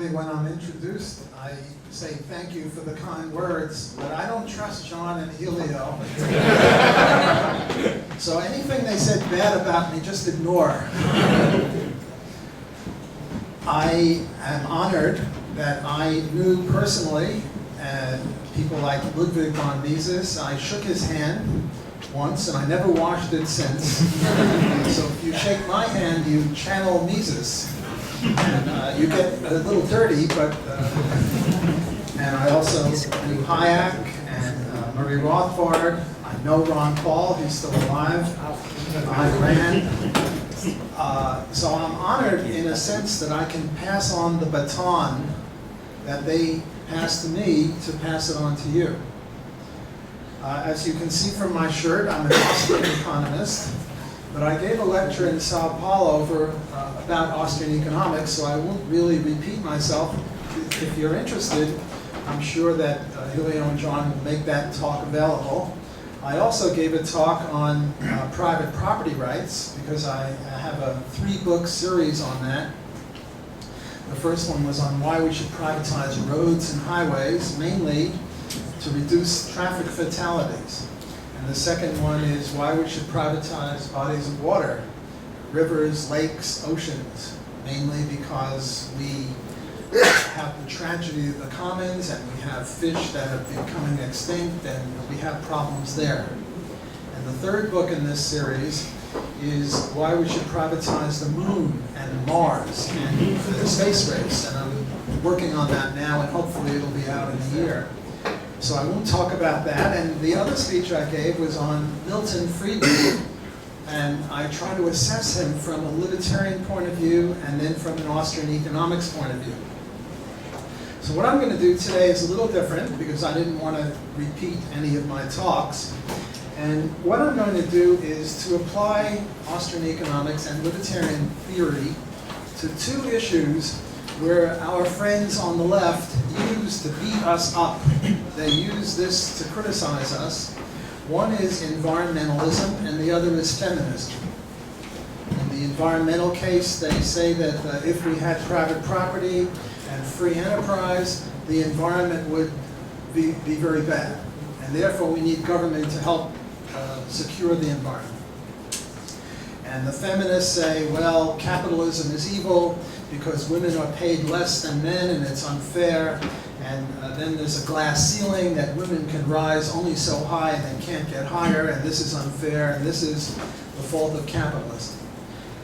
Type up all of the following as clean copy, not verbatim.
Usually when I'm introduced, I say thank you for the kind words, but I don't trust John and Helio. So anything they said bad about me, just ignore. I am honored that I knew personally people like Ludwig von Mises. I shook his hand once, and I never washed it since. So if you shake my hand, you channel Mises. And you get a little dirty, but, and I also knew Hayek and Murray Rothbard. I know Ron Paul, he's still alive. Ayn Rand. So I'm honored in a sense that I can pass on the baton that they passed to me to pass it on to you. As you can see from my shirt, I'm an Austrian economist. But I gave a lecture in Sao Paulo about Austrian economics, so I won't really repeat myself. If you're interested, I'm sure that Helio and John will make that talk available. I also gave a talk on private property rights, because I have a 3-book series on that. The first one was on why we should privatize roads and highways, mainly to reduce traffic fatalities. And the second one is why we should privatize bodies of water, rivers, lakes, oceans, mainly because we have the tragedy of the commons and we have fish that are becoming extinct and we have problems there. And the third book in this series is why we should privatize the moon and Mars and the space race. And I'm working on that now, and hopefully it'll be out in a year. So I won't talk about that. And the other speech I gave was on Milton Friedman, and I try to assess him from a libertarian point of view and then from an Austrian economics point of view. So what I'm going to do today is a little different because I didn't want to repeat any of my talks. And what I'm going to do is to apply Austrian economics and libertarian theory to 2 issues where our friends on the left use to beat us up. They use this to criticize us. One is environmentalism and the other is feminism. In the environmental case, they say that if we had private property and free enterprise, the environment would be very bad. And therefore we need government to help secure the environment. And the feminists say, well, capitalism is evil because women are paid less than men and it's unfair. And then there's a glass ceiling that women can rise only so high and they can't get higher, and this is unfair, and this is the fault of capitalism.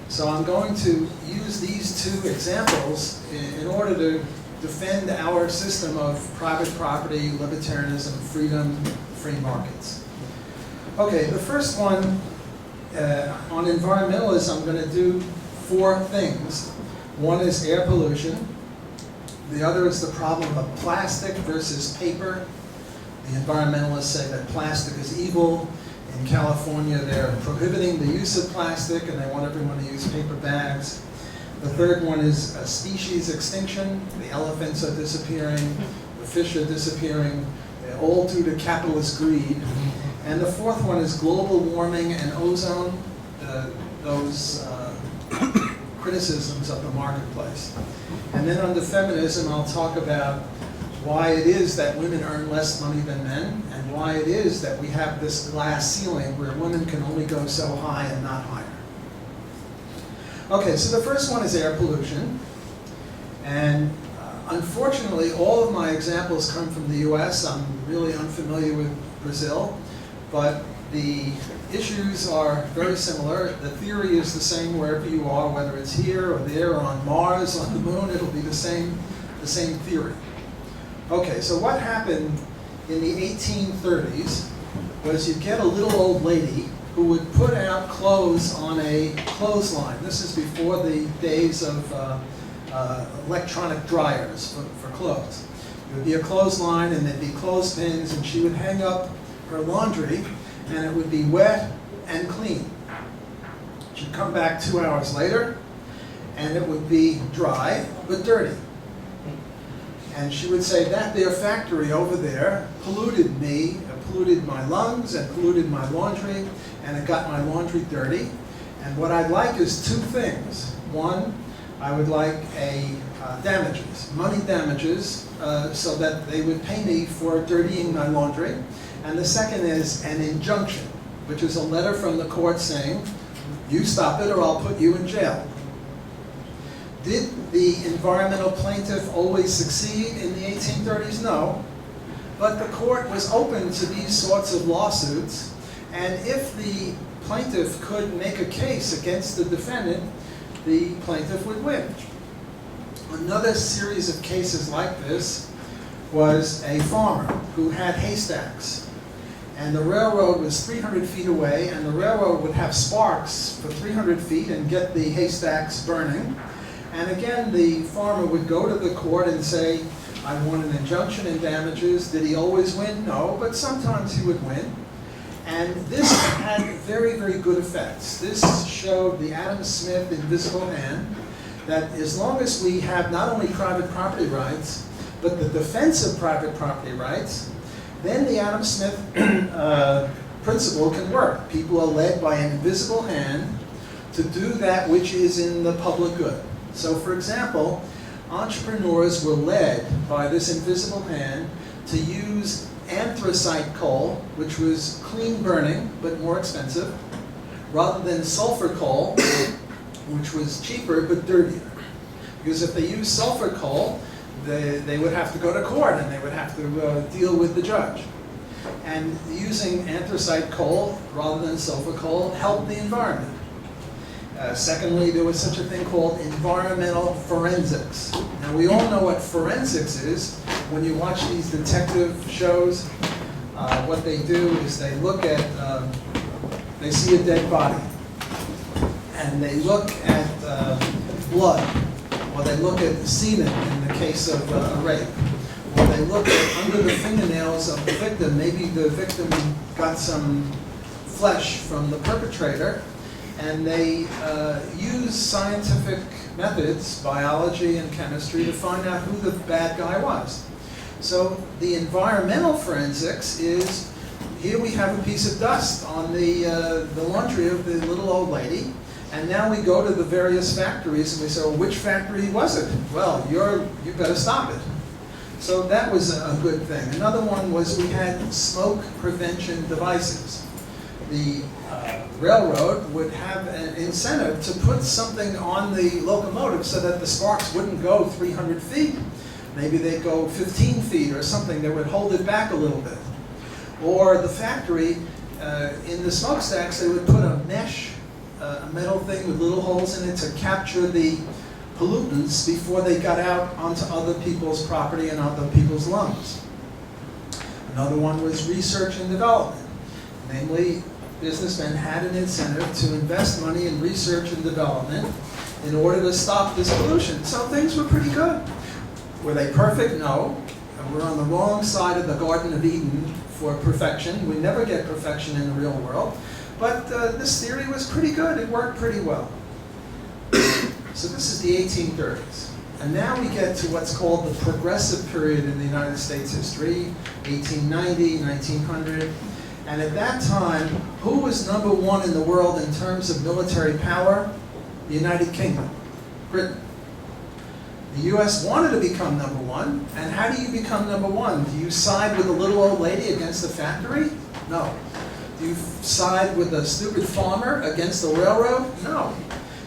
So I'm going to use these 2 examples in order to defend our system of private property, libertarianism, freedom, free markets. Okay, the first one on environmentalism, I'm going to do 4 things. One is air pollution. The other is the problem of plastic versus paper. The environmentalists say that plastic is evil. In California, they're prohibiting the use of plastic and they want everyone to use paper bags. The third one is species extinction. The elephants are disappearing, the fish are disappearing, all due to capitalist greed. And the fourth one is global warming and ozone, those criticisms of the marketplace. And then under feminism, I'll talk about why it is that women earn less money than men, and why it is that we have this glass ceiling where women can only go so high and not higher. Okay, so the first one is air pollution. And unfortunately, all of my examples come from the US. I'm really unfamiliar with Brazil, but the issues are very similar. The theory is the same wherever you are, whether it's here or there or on Mars, on the moon, it'll be the same theory. Okay, so what happened in the 1830s was you'd get a little old lady who would put out clothes on a clothesline. This is before the days of electronic dryers for clothes. It would be a clothesline and there'd be clothespins, and she would hang up her laundry and it would be wet and clean. She'd come back 2 hours later and it would be dry but dirty. And she would say, that there factory over there polluted me, polluted my lungs and polluted my laundry, and it got my laundry dirty. And what I'd like is 2 things. One, I would like damages, money damages, so that they would pay me for dirtying my laundry. And the second is an injunction, which is a letter from the court saying, you stop it or I'll put you in jail. Did the environmental plaintiff always succeed in the 1830s? No. But the court was open to these sorts of lawsuits, and if the plaintiff could make a case against the defendant, the plaintiff would win. Another series of cases like this was a farmer who had haystacks, and the railroad was 300 feet away, and the railroad would have sparks for 300 feet and get the haystacks burning. And again, the farmer would go to the court and say, I want an injunction and damages. Did he always win? No, but sometimes he would win. And this had very, very good effects. This showed the Adam Smith invisible hand, that as long as we have not only private property rights, but the defense of private property rights, then the Adam Smith principle can work. People are led by an invisible hand to do that which is in the public good. So for example, entrepreneurs were led by this invisible hand to use anthracite coal, which was clean burning but more expensive, rather than sulfur coal, which was cheaper but dirtier. Because if they used sulfur coal, they would have to go to court and they would have to deal with the judge. And using anthracite coal rather than sulfur coal helped the environment. Secondly, there was such a thing called environmental forensics. Now we all know what forensics is. When you watch these detective shows, what they do is they look at, they see a dead body, and they look at blood, or they look at semen in the case of a rape, or they look at under the fingernails of the victim. Maybe the victim got some flesh from the perpetrator, and they use scientific methods, biology and chemistry, to find out who the bad guy was. So the environmental forensics is, here we have a piece of dust on the laundry of the little old lady, and now we go to the various factories and we say, well, which factory was it? Well, you better stop it. So that was a good thing. Another one was we had smoke prevention devices. The railroad would have an incentive to put something on the locomotive so that the sparks wouldn't go 300 feet. Maybe they'd go 15 feet or something that would hold it back a little bit. Or the factory, in the smokestacks, they would put a mesh, a metal thing with little holes in it to capture the pollutants before they got out onto other people's property and other people's lungs. Another one was research and development. Namely, businessmen had an incentive to invest money in research and development in order to stop this pollution. So things were pretty good. Were they perfect? No. We're on the wrong side of the Garden of Eden for perfection. We never get perfection in the real world. But this theory was pretty good. It worked pretty well. So this is the 1830s. And now we get to what's called the progressive period in the United States history, 1890, 1900. And at that time, who was number one in the world in terms of military power? The United Kingdom, Britain. The US wanted to become number one, and how do you become number one? Do you side with a little old lady against the factory? No. Do you side with a stupid farmer against the railroad? No.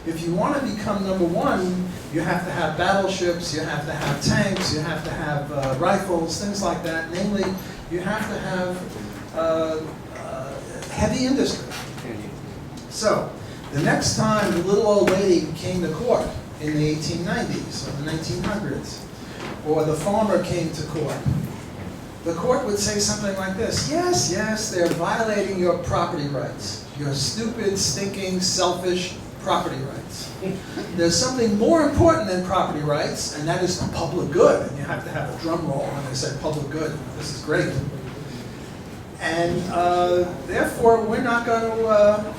If you want to become number one, you have to have battleships, you have to have tanks, you have to have rifles, things like that. Namely, you have to have heavy industry. So, the next time the little old lady came to court in the 1890s or the 1900s, or the farmer came to court, the court would say something like this: yes, yes, they're violating your property rights, your stupid, stinking, selfish property rights. There's something more important than property rights, and that is the public good. And you have to have a drum roll when they say public good. This is great. And therefore, we're not going to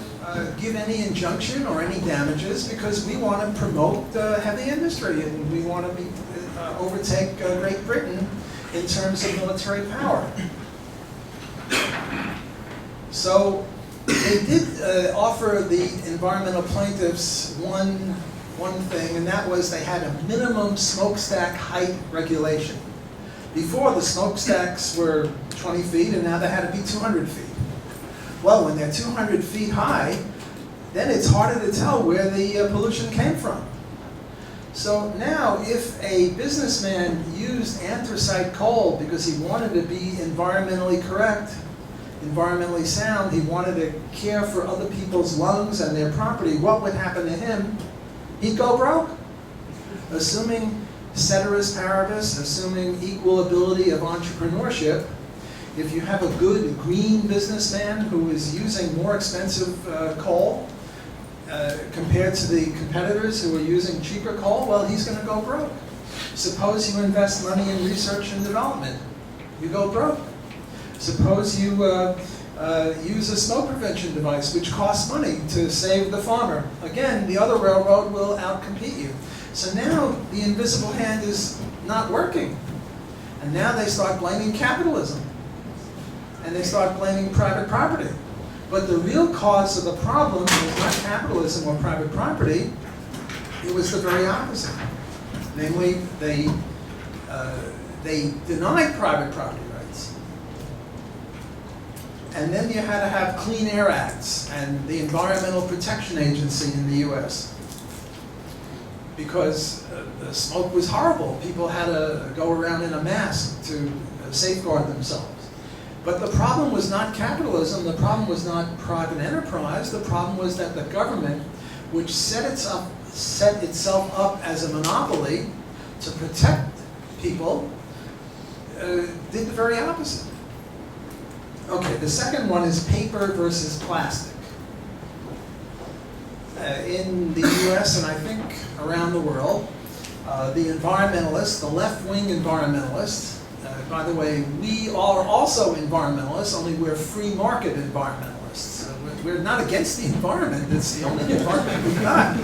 give any injunction or any damages because we want to promote heavy industry and we want to overtake Great Britain in terms of military power. So they did offer the environmental plaintiffs one one thing, and that was they had a minimum smokestack height regulation. Before, the smokestacks were 20 feet, and now they had to be 200 feet. Well, when they're 200 feet high, then it's harder to tell where the pollution came from. So now, if a businessman used anthracite coal because he wanted to be environmentally correct, environmentally sound, he wanted to care for other people's lungs and their property, what would happen to him? He'd go broke. Assuming ceteris paribus, assuming equal ability of entrepreneurship, if you have a good green businessman who is using more expensive coal compared to the competitors who are using cheaper coal, well, he's going to go broke. Suppose you invest money in research and development. You go broke. Suppose you use a smoke prevention device, which costs money to save the farmer. Again, the other railroad will outcompete you. So now the invisible hand is not working. And now they start blaming capitalism. And they start blaming private property. But the real cause of the problem was not capitalism or private property. It was the very opposite. Namely, they denied private property rights. And then you had to have Clean Air Acts and the Environmental Protection Agency in the US. Because the smoke was horrible. People had to go around in a mask to safeguard themselves. But the problem was not capitalism, the problem was not private enterprise, the problem was that the government, which set itself up as a monopoly to protect people, did the very opposite. Okay, the second one is paper versus plastic. In the US and I think around the world, the environmentalists, the left-wing environmentalists, by the way, we are also environmentalists, only we're free market environmentalists. We're not against the environment, it's the only environment we've got.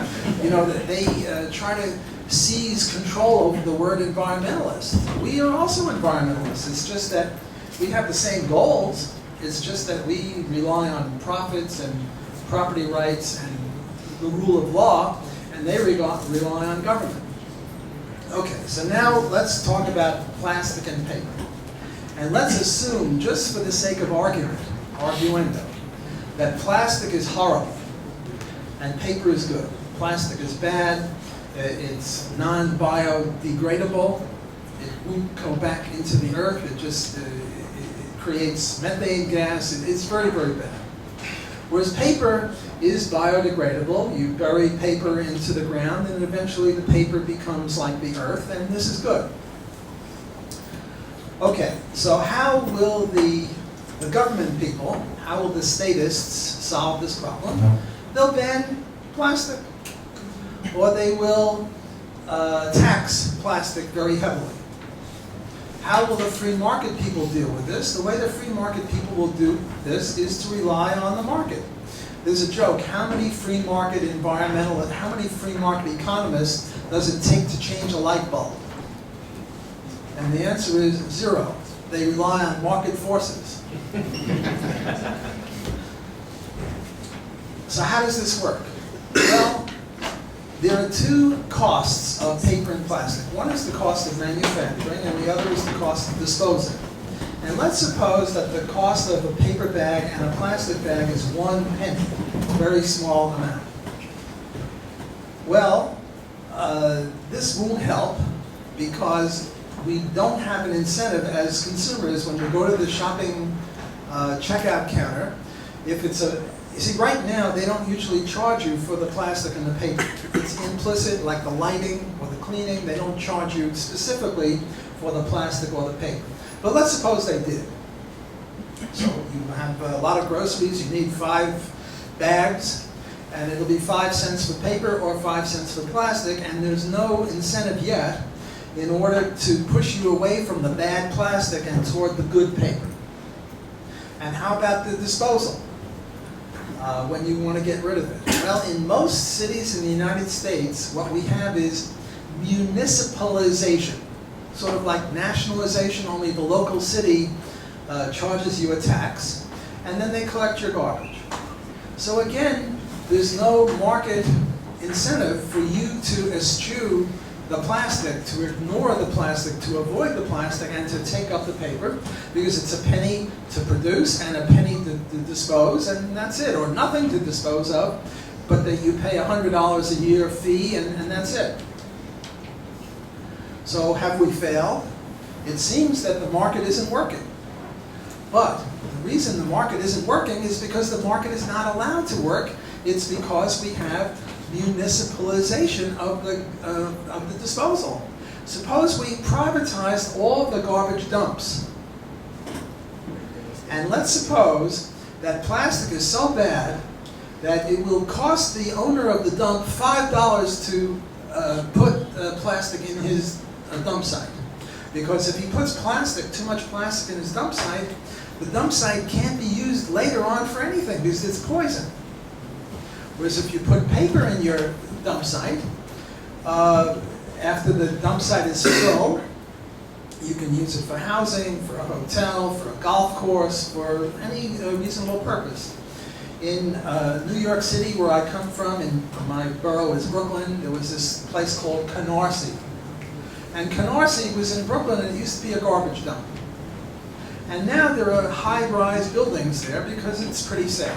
You know, they try to seize control over the word environmentalist. We are also environmentalists, it's just that we have the same goals, it's just that we rely on profits and property rights and the rule of law, and they rely on government. Okay, so now let's talk about plastic and paper. And let's assume, just for the sake of argument, arguendo, that plastic is horrible and paper is good. Plastic is bad, it's non-biodegradable, it won't go back into the earth, it just it creates methane gas, it's very, very bad. Whereas paper is biodegradable. You bury paper into the ground and eventually the paper becomes like the earth, and this is good. Okay, so how will the government people, how will the statists solve this problem? They'll ban plastic, or they will tax plastic very heavily. How will the free market people deal with this? The way the free market people will do this is to rely on the market. There's a joke, how many free market environmentalists, how many free market economists does it take to change a light bulb? And the answer is 0. They rely on market forces. So how does this work? Well, there are two costs of paper and plastic. One is the cost of manufacturing, and the other is the cost of disposing. And let's suppose that the cost of a paper bag and a plastic bag is 1 penny, a very small amount. Well, this won't help because we don't have an incentive as consumers when we go to the shopping checkout counter. If it's you see, right now they don't usually charge you for the plastic and the paper. It's implicit, like the lighting or the cleaning. They don't charge you specifically for the plastic or the paper. But let's suppose they did. So you have a lot of groceries, you need 5 bags, and it'll be 5 cents for paper or 5 cents for plastic, and there's no incentive yet in order to push you away from the bad plastic and toward the good paper. And how about the disposal? When you want to get rid of it? Well, in most cities in the United States, what we have is municipalization. Sort of like nationalization, only the local city charges you a tax, and then they collect your garbage. So again, there's no market incentive for you to eschew the plastic, to ignore the plastic, to avoid the plastic, and to take up the paper, because it's a penny to produce and a penny to dispose, and that's it, or nothing to dispose of, but that you pay $100 a year fee, and that's it. So have we failed? It seems that the market isn't working. But the reason the market isn't working is because the market is not allowed to work. It's because we have municipalization of the disposal. Suppose we privatized all of the garbage dumps. And let's suppose that plastic is so bad that it will cost the owner of the dump $5 to put plastic in his dump site. Because if he puts too much plastic in his dump site, the dump site can't be used later on for anything because it's poison. Whereas if you put paper in your dump site, after the dump site is filled, you can use it for housing, for a hotel, for a golf course, for any reasonable purpose. In New York City, where I come from, and my borough is Brooklyn, there was this place called Canarsie. And Canarsie was in Brooklyn, and it used to be a garbage dump. And now there are high-rise buildings there because it's pretty safe.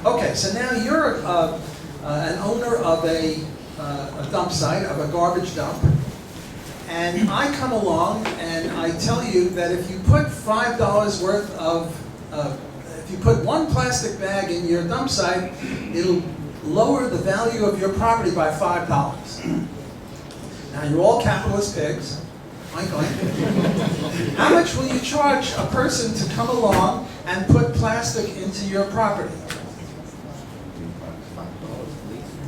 Okay, so now you're an owner of a dump site, of a garbage dump, and I come along and I tell you that if you put $5 worth of, if you put one plastic bag in your dump site, it'll lower the value of your property by $5. Now you're all capitalist pigs. Oink, oink. How much will you charge a person to come along and put plastic into your property?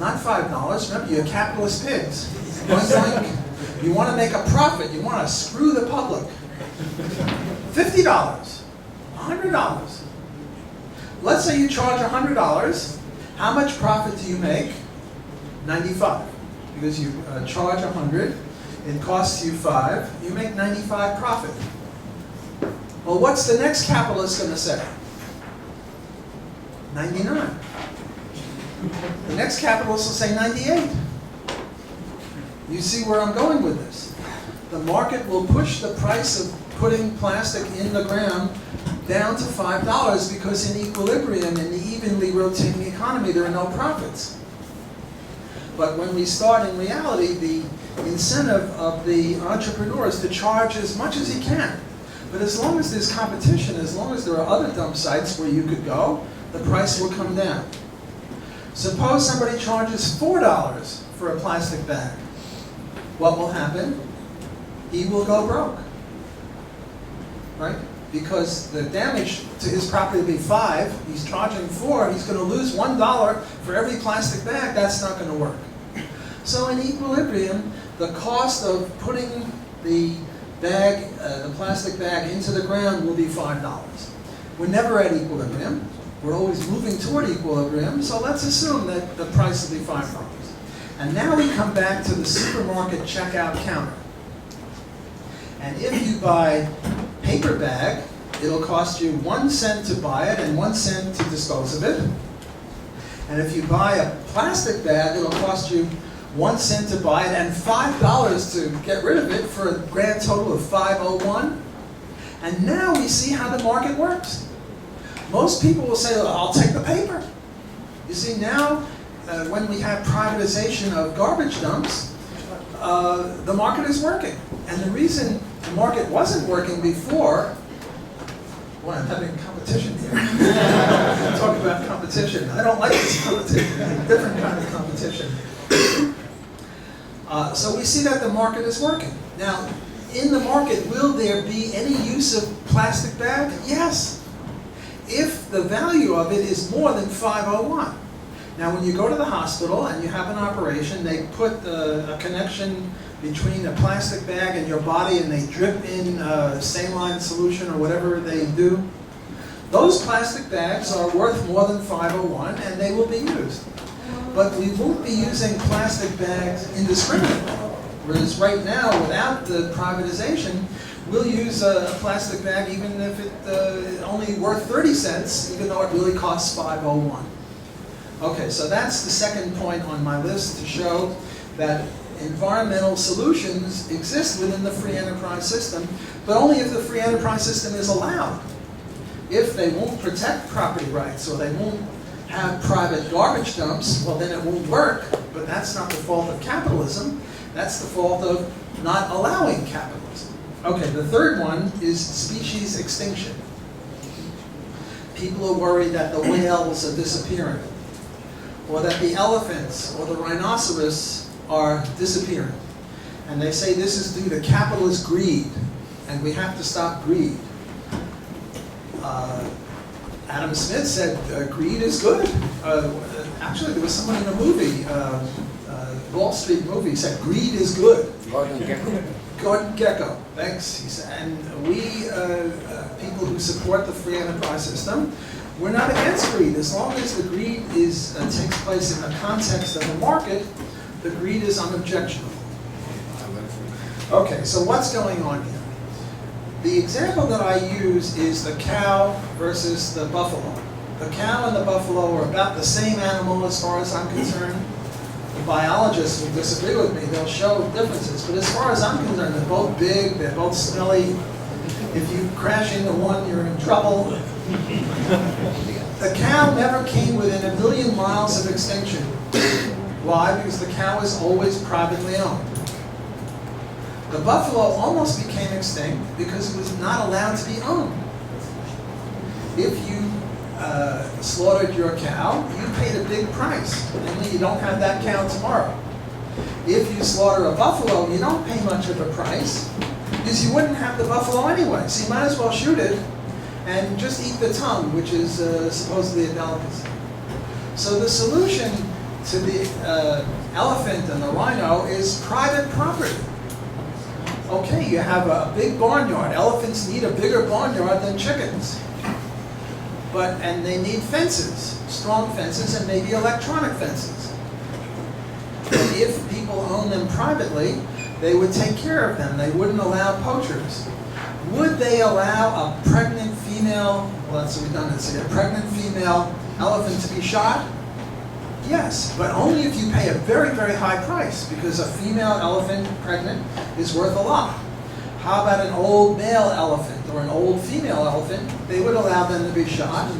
Not $5. Remember, you're capitalist pigs. Oink, oink. You want to make a profit. You want to screw the public. $50. $100. Let's say you charge $100. How much profit do you make? 95. Because you charge 100, it costs you 5, you make 95 profit. Well, what's the next capitalist going to say? 99. The next capitalist will say 98. You see where I'm going with this? The market will push the price of putting plastic in the ground down to $5 because in equilibrium, in the evenly rotating economy, there are no profits. But when we start in reality, the incentive of the entrepreneur is to charge as much as he can. But as long as there's competition, as long as there are other dump sites where you could go, the price will come down. Suppose somebody charges $4 for a plastic bag. What will happen? He will go broke. Right? Because the damage to his property will be 5, he's charging 4, he's going to lose $1 for every plastic bag. That's not going to work. So in equilibrium, the cost of putting the bag, the plastic bag into the ground will be $5. We're never at equilibrium. We're always moving toward equilibrium, so let's assume that the price will be $5. And now we come back to the supermarket checkout counter. And if you buy paper bag, it'll cost you 1 cent to buy it and 1 cent to dispose of it. And if you buy a plastic bag, it'll cost you 1 cent to buy it and $5 to get rid of it for a grand total of $5.01. And now we see how the market works. Most people will say, well, I'll take the paper. You see, now when we have privatization of garbage dumps, the market is working. And the reason the market wasn't working before, boy, I'm having competition here. Talk about competition. I don't like this competition. A different kind of competition. So we see that the market is working. Now, in the market, will there be any use of plastic bag? Yes. If the value of it is more than $5.01. Now, when you go to the hospital and you have an operation, they put a connection between a plastic bag and your body, and they drip in saline solution or whatever they do. Those plastic bags are worth more than $5.01, and they will be used. But we won't be using plastic bags indiscriminately. Whereas right now, without the privatization, we'll use a plastic bag even if it's only worth 30 cents, even though it really costs $5.01. Okay, so that's the second point on my list to show that environmental solutions exist within the free enterprise system, but only if the free enterprise system is allowed. If they won't protect property rights or they won't have private garbage dumps, well then it won't work, but that's not the fault of capitalism, that's the fault of not allowing capitalism. Okay, the third one is species extinction. People are worried that the whales are disappearing, or that the elephants or the rhinoceros are disappearing. And they say this is due to capitalist greed, and we have to stop greed. Adam Smith said greed is good. Actually, there was someone in a movie, Wall Street movie, said greed is good. Gordon Gekko. Gordon Gekko, thanks. He said, and we, people who support the free enterprise system, we're not against greed. As long as the greed takes place in the context of the market, the greed is unobjectionable. Okay, so what's going on here? The example that I use is the cow versus the buffalo. The cow and the buffalo are about the same animal as far as I'm concerned. The biologists will disagree with me. They'll show differences. But as far as I'm concerned, they're both big, they're both smelly. If you crash into one, you're in trouble. The cow never came within 1 million miles of extinction. Why? Because the cow is always privately owned. The buffalo almost became extinct because it was not allowed to be owned. If you slaughtered your cow, you paid a big price. Only you don't have that cow tomorrow. If you slaughter a buffalo, you don't pay much of a price because you wouldn't have the buffalo anyway. So you might as well shoot it and just eat the tongue, which is supposedly a delicacy. So the solution to the elephant and the rhino is private property. Okay, you have a big barnyard. Elephants need a bigger barnyard than chickens. And they need fences, strong fences, and maybe electronic fences. And if people own them privately, they would take care of them. They wouldn't allow poachers. Would they allow a pregnant female, well that's a redundancy, a pregnant female elephant to be shot? Yes, but only if you pay a very, very high price, because a female elephant pregnant is worth a lot. How about an old male elephant or an old female elephant? They would allow them to be shot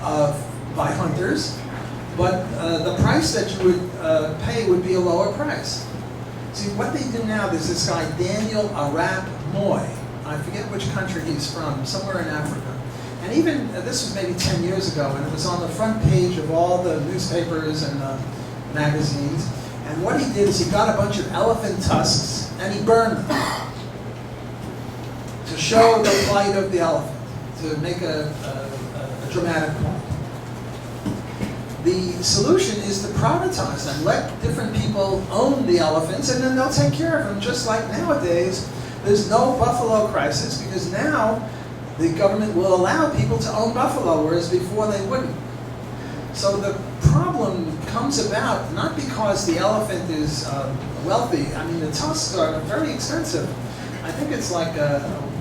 by hunters, but the price that you would pay would be a lower price. See, what they do now, there's this guy, Daniel Arap Moy. I forget which country he's from, somewhere in Africa. And even, this was maybe 10 years ago, and it was on the front page of all the newspapers and magazines. And what he did is he got a bunch of elephant tusks and he burned them to show the plight of the elephant, to make a dramatic point. The solution is to privatize them. Let different people own the elephants and then they'll take care of them, just like nowadays. There's no buffalo crisis because now the government will allow people to own buffalo, whereas before they wouldn't. So the problem comes about not because the elephant is wealthy. I mean, the tusks are very expensive. I think it's like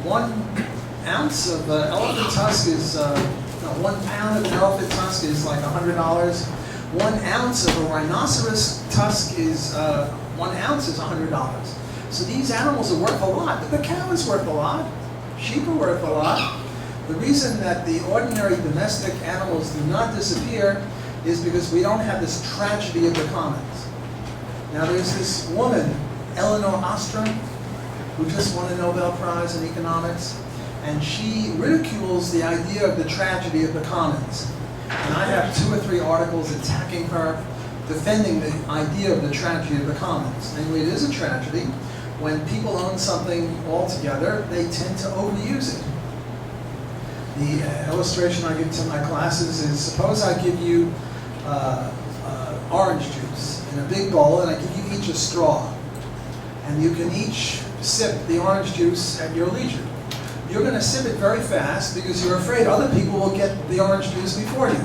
1 ounce of elephant tusk is, 1 pound of an elephant tusk is like $100. 1 ounce of a rhinoceros tusk is, 1 ounce is $100. So these animals are worth a lot, but the cow is worth a lot. Sheep are worth a lot. The reason that the ordinary domestic animals do not disappear is because we don't have this tragedy of the commons. Now there's this woman, Elinor Ostrom, who just won a Nobel Prize in economics, and she ridicules the idea of the tragedy of the commons. And I have 2 or 3 articles attacking her, defending the idea of the tragedy of the commons. Namely, it is a tragedy. When people own something altogether, they tend to overuse it. The illustration I give to my classes is, suppose I give you orange juice in a big bowl, and I give you each a straw. And you can each sip the orange juice at your leisure. You're going to sip it very fast because you're afraid other people will get the orange juice before you.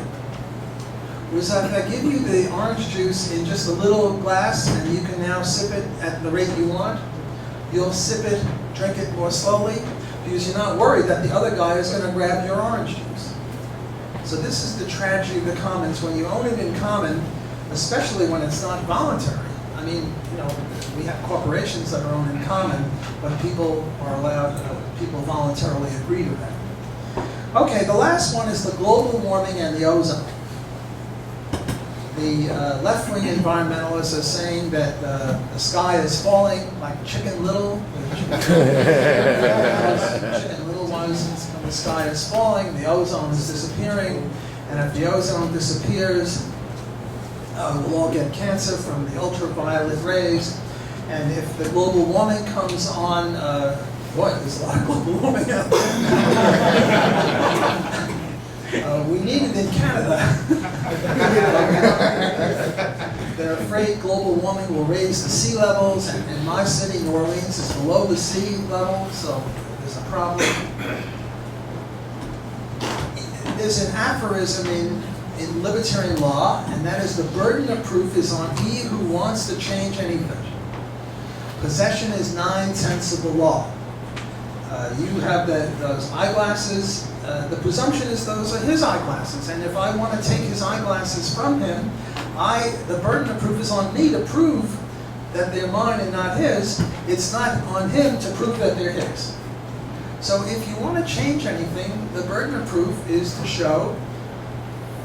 Whereas if I give you the orange juice in just a little glass, and you can now sip it at the rate you want, you'll sip it, drink it more slowly, because you're not worried that the other guy is going to grab your orange juice. So this is the tragedy of the commons. When you own it in common, especially when it's not voluntary. I mean, you know, we have corporations that are owned in common, but people are allowed, people voluntarily agree to that. Okay, the last one is the global warming and the ozone. The left-wing environmentalists are saying that the sky is falling like Chicken Little. Chicken Little was, when the sky is falling, the ozone is disappearing, and if the ozone disappears, we'll all get cancer from the ultraviolet rays. And if the global warming comes on, boy, there's a lot of global warming out there. We need it in Canada. They're afraid global warming will raise the sea levels, and in my city, New Orleans, is below the sea level, so there's a problem. There's an aphorism in libertarian law, and that is the burden of proof is on he who wants to change anything. Possession is 9/10 of the law. You have those eyeglasses. The presumption is those are his eyeglasses, and if I want to take his eyeglasses from him, the burden of proof is on me to prove that they're mine and not his. It's not on him to prove that they're his. So if you want to change anything, the burden of proof is to show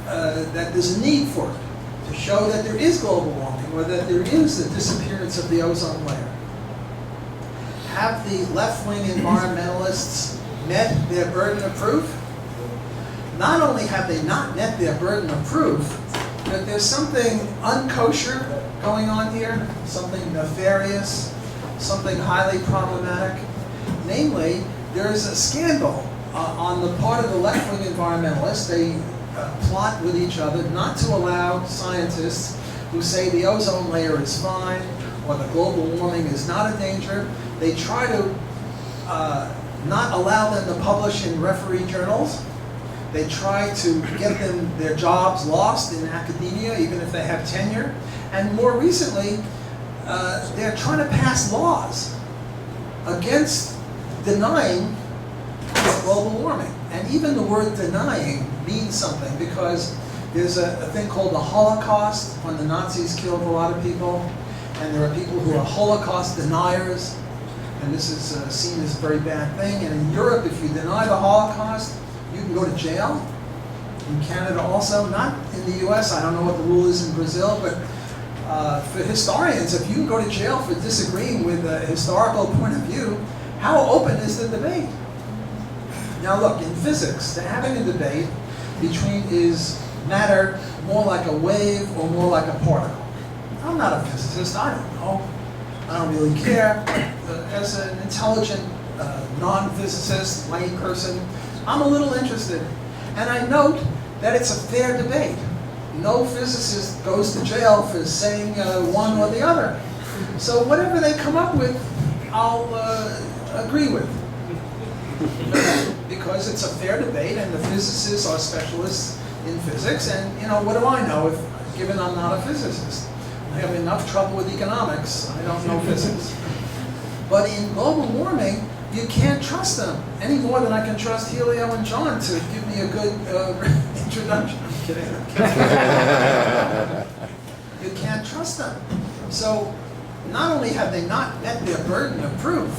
that there's a need for it, to show that there is global warming or that there is the disappearance of the ozone layer. Have the left-wing environmentalists met their burden of proof? Not only have they not met their burden of proof, but there's something unkosher going on here, something nefarious, something highly problematic. Namely, there is a scandal on the part of the left-wing environmentalists. They plot with each other not to allow scientists who say the ozone layer is fine or the global warming is not a danger. They try to not allow them to publish in referee journals. They try to get them their jobs lost in academia, even if they have tenure. And more recently, they're trying to pass laws against denying global warming. And even the word denying means something, because there's a thing called the Holocaust, when the Nazis killed a lot of people, and there are people who are Holocaust deniers, and this is seen as a very bad thing. And in Europe, if you deny the Holocaust, you can go to jail. In Canada also, not in the US, I don't know what the rule is in Brazil, but for historians, if you can go to jail for disagreeing with a historical point of view, how open is the debate? Now look, in physics, they're having a debate between is matter more like a wave or more like a particle. I'm not a physicist, I don't know. I don't really care. As an intelligent non-physicist, lay person, I'm a little interested. And I note that it's a fair debate. No physicist goes to jail for saying one or the other. So whatever they come up with, I'll agree with. Because it's a fair debate, and the physicists are specialists in physics, and you know, what do I know if, given I'm not a physicist? I have enough trouble with economics, I don't know physics. But in global warming, you can't trust them any more than I can trust Helio and John to give me a good introduction. I'm kidding. You can't trust them. So not only have they not met their burden of proof,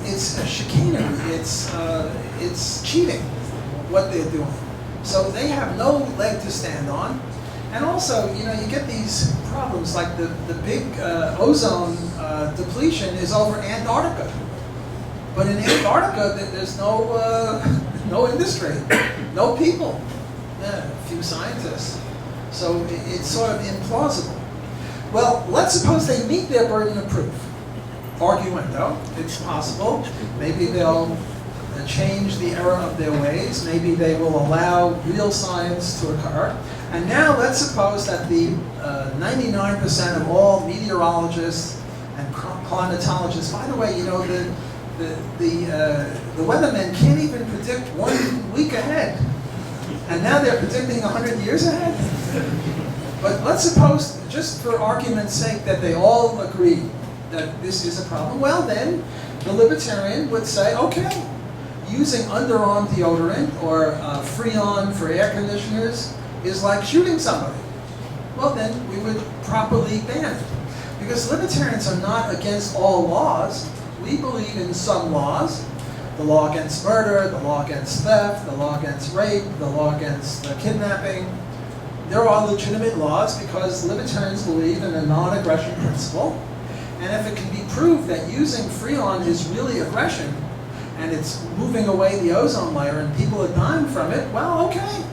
it's chicanery, it's cheating what they're doing. So they have no leg to stand on. And also, you know, you get these problems like the big ozone depletion is over Antarctica. But in Antarctica, there's no industry, no people, a few scientists. So it's sort of implausible. Well, let's suppose they meet their burden of proof. Arguendo, it's possible. Maybe they'll change the error of their ways. Maybe they will allow real science to occur. And now let's suppose that the 99% of all meteorologists and climatologists, by the way, you know, the weathermen can't even predict 1 week ahead. And now they're predicting 100 years ahead? But let's suppose, just for argument's sake, that they all agree that this is a problem. Well then, the libertarian would say, okay, using underarm deodorant or Freon for air conditioners is like shooting somebody. Well, then we would properly ban it. Because libertarians are not against all laws. We believe in some laws. The law against murder, the law against theft, the law against rape, the law against kidnapping. There are legitimate laws because libertarians believe in a non-aggression principle. And if it can be proved that using Freon is really aggression, and it's moving away the ozone layer and people are dying from it, well, okay.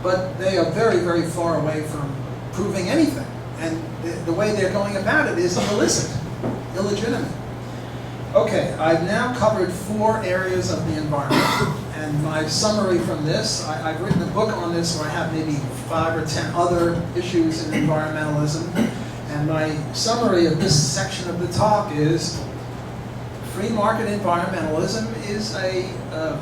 But they are very, very far away from proving anything. And the way they're going about it is illicit, illegitimate. Okay, I've now covered 4 areas of the environment. And my summary from this, I've written a book on this where I have maybe 5 or 10 other issues in environmentalism. And my summary of this section of the talk is free market environmentalism is a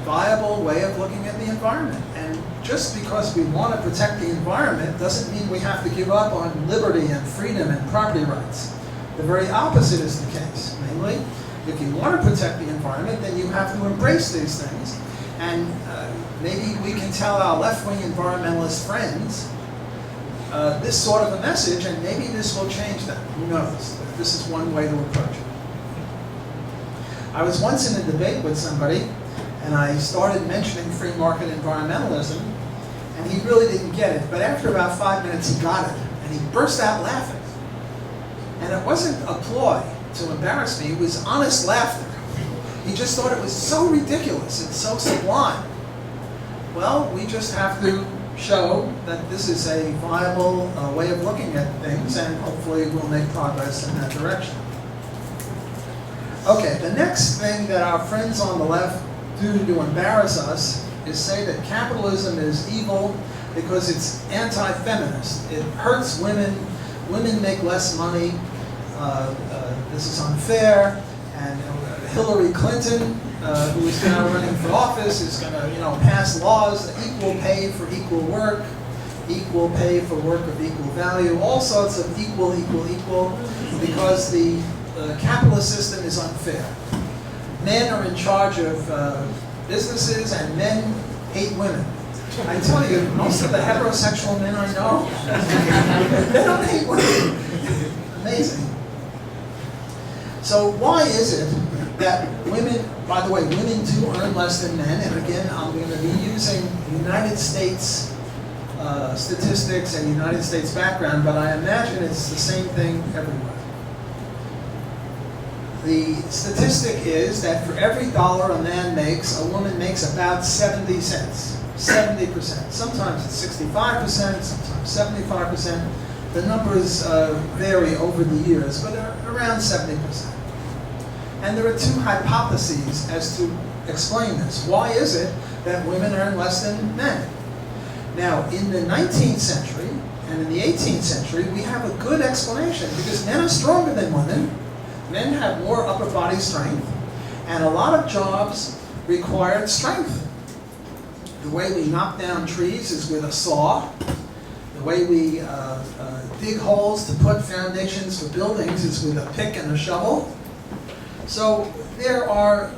viable way of looking at the environment. And just because we want to protect the environment doesn't mean we have to give up on liberty and freedom and property rights. The very opposite is the case. Namely, if you want to protect the environment, then you have to embrace these things. And maybe we can tell our left-wing environmentalist friends this sort of a message, and maybe this will change them. Who knows? This is one way to approach it. I was once in a debate with somebody, and I started mentioning free market environmentalism, and he really didn't get it. But after about 5 minutes, he got it, and he burst out laughing. And it wasn't a ploy to embarrass me, it was honest laughter. He just thought it was so ridiculous and so sublime. Well, we just have to show that this is a viable way of looking at things, and hopefully we'll make progress in that direction. Okay, the next thing that our friends on the left do to embarrass us is say that capitalism is evil because it's anti-feminist. It hurts women, women make less money, this is unfair, and Hillary Clinton, who is now running for office, is going to pass laws that equal pay for equal work, equal pay for work of equal value, all sorts of equal, because the capitalist system is unfair. Men are in charge of businesses, and men hate women. I tell you, most of the heterosexual men I know, they don't hate women. Amazing. So why is it that women, by the way, women do earn less than men, and again, I'm going to be using United States statistics and United States background, but I imagine it's the same thing everywhere. The statistic is that for every dollar a man makes, a woman makes about 70 cents. 70%. Sometimes it's 65%, sometimes 75%. The numbers vary over the years, but around 70%. And there are 2 hypotheses as to explain this. Why is it that women earn less than men? Now, in the 19th century and in the 18th century, we have a good explanation because men are stronger than women. Men have more upper body strength, and a lot of jobs required strength. The way we knock down trees is with a saw. The way we dig holes to put foundations for buildings is with a pick and a shovel. So there are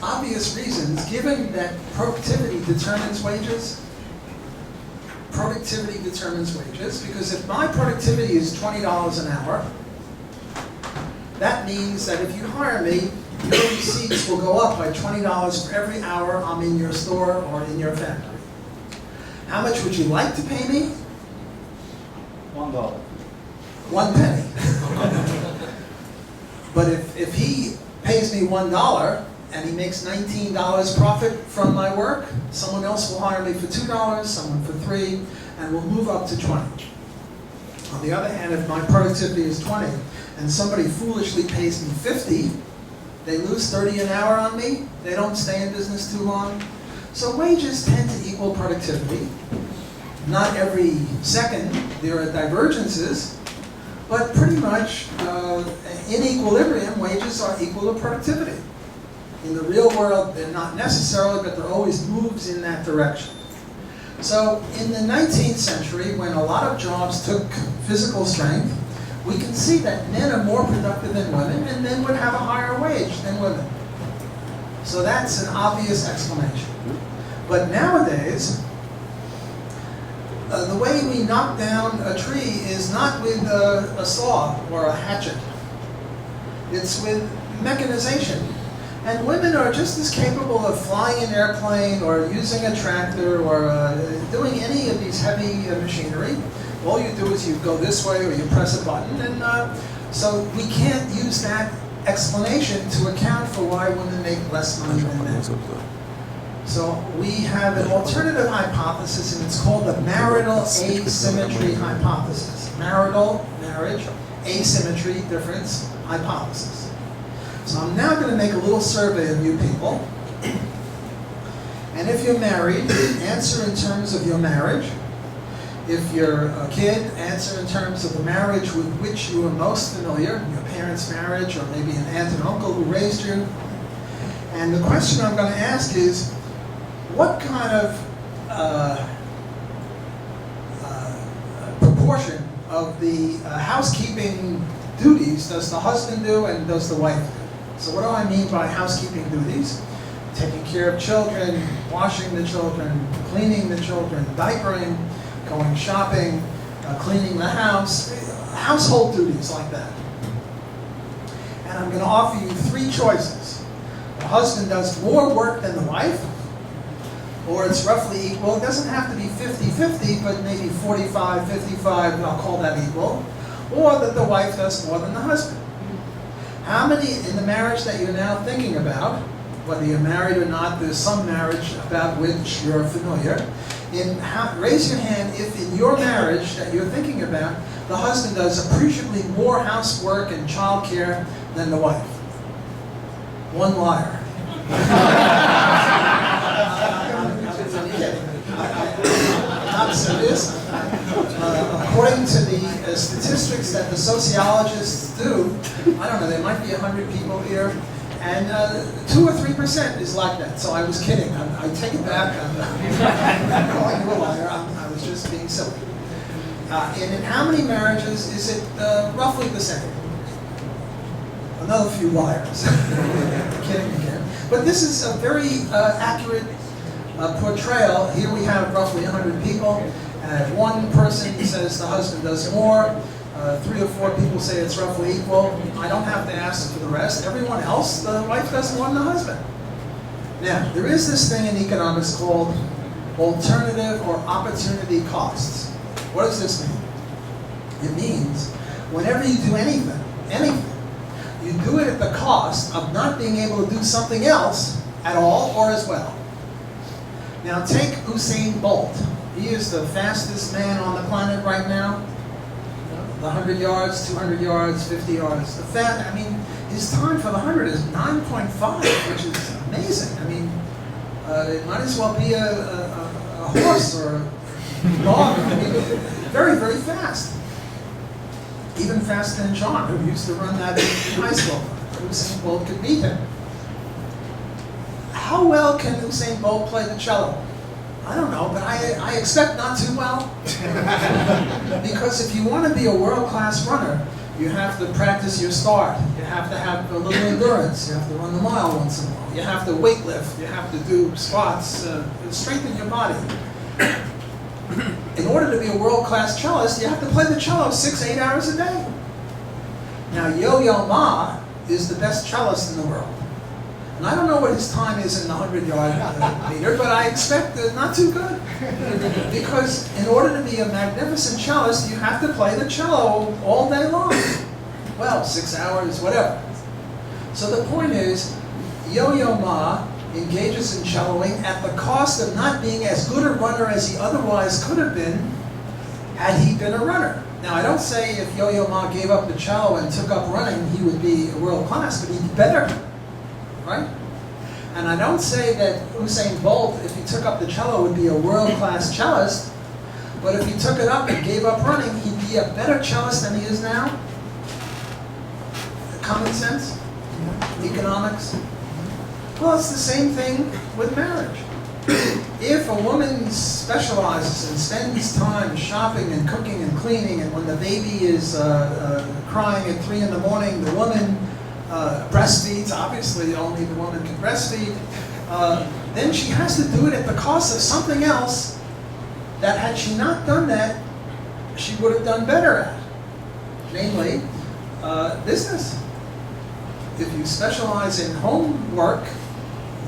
obvious reasons, given that productivity determines wages. Productivity determines wages, because if my productivity is $20 an hour, that means that if you hire me, your receipts will go up by $20 for every hour I'm in your store or in your factory. How much would you like to pay me? $1. 1 penny. But if he pays me $1 and he makes $19 profit from my work, someone else will hire me for $2, someone for $3, and we'll move up to 20. On the other hand, if my productivity is 20 and somebody foolishly pays me 50, they lose 30 an hour on me, they don't stay in business too long. So wages tend to equal productivity. Not every second there are divergences, but pretty much in equilibrium, wages are equal to productivity. In the real world, they're not necessarily, but there are always moves in that direction. So in the 19th century, when a lot of jobs took physical strength, we can see that men are more productive than women, and men would have a higher wage than women. So that's an obvious explanation. But nowadays, the way we knock down a tree is not with a saw or a hatchet. It's with mechanization. And women are just as capable of flying an airplane or using a tractor or doing any of these heavy machinery. All you do is you go this way or you press a button. And so we can't use that explanation to account for why women make less money than men. So we have an alternative hypothesis, and it's called the marital asymmetry hypothesis. Marital, marriage, asymmetry, difference, hypothesis. So I'm now going to make a little survey of you people. And if you're married, answer in terms of your marriage. If you're a kid, answer in terms of the marriage with which you are most familiar, your parents' marriage, or maybe an aunt and uncle who raised you. And the question I'm going to ask is, what kind of proportion of the housekeeping duties does the husband do and does the wife do? So what do I mean by housekeeping duties? Taking care of children, washing the children, cleaning the children, diapering, going shopping, cleaning the house, household duties like that. And I'm going to offer you three choices. The husband does more work than the wife, or it's roughly equal. It doesn't have to be 50-50, but maybe 45-55, I'll call that equal. Or that the wife does more than the husband. How many in the marriage that you're now thinking about, whether you're married or not, there's some marriage about which you're familiar. Raise your hand if in your marriage that you're thinking about, the husband does appreciably more housework and childcare than the wife. One liar. I'm serious. According to the statistics that the sociologists do, I don't know, there might be 100 people here, and 2 or 3% is like that. So I was kidding. I take it back. I'm not calling you a liar. I was just being silly. And in how many marriages is it roughly the same? Another few liars. Kidding again. But this is a very accurate portrayal. Here we have roughly 100 people. One person says the husband does more. 3 or 4 people say it's roughly equal. I don't have to ask for the rest. Everyone else, the wife does more than the husband. Now, there is this thing in economics called alternative or opportunity costs. What does this mean? It means whenever you do anything, you do it at the cost of not being able to do something else at all or as well. Now take Usain Bolt. He is the fastest man on the planet right now. The 100 yards, 200 yards, 50 yards. His time for the 100 is 9.5, which is amazing. It might as well be a horse or a dog. Very, very fast. Even faster than John, who used to run that in high school. Usain Bolt could beat him. How well can Usain Bolt play the cello? I don't know, but I expect not too well. Because if you want to be a world-class runner, you have to practice your start. You have to have a little endurance. You have to run the mile once in a while. You have to weightlift. You have to do squats, strengthen your body. In order to be a world-class cellist, you have to play the cello 6-8 hours a day. Now, Yo-Yo Ma is the best cellist in the world. And I don't know what his time is in the 100-yard meter, but I expect not too good. Because in order to be a magnificent cellist, you have to play the cello all day long. Well, 6 hours, whatever. So the point is, Yo-Yo Ma engages in celloing at the cost of not being as good a runner as he otherwise could have been had he been a runner. Now, I don't say if Yo-Yo Ma gave up the cello and took up running, he would be world class, but he'd be better. Right? And I don't say that Usain Bolt, if he took up the cello, would be a world-class cellist, but if he took it up and gave up running, he'd be a better cellist than he is now. Common sense? Economics? Well, it's the same thing with marriage. If a woman specializes and spends time shopping and cooking and cleaning, and when the baby is crying at 3 in the morning, the woman breastfeeds, obviously only the woman can breastfeed, then she has to do it at the cost of something else that had she not done that, she would have done better at. Namely, business. If you specialize in homework,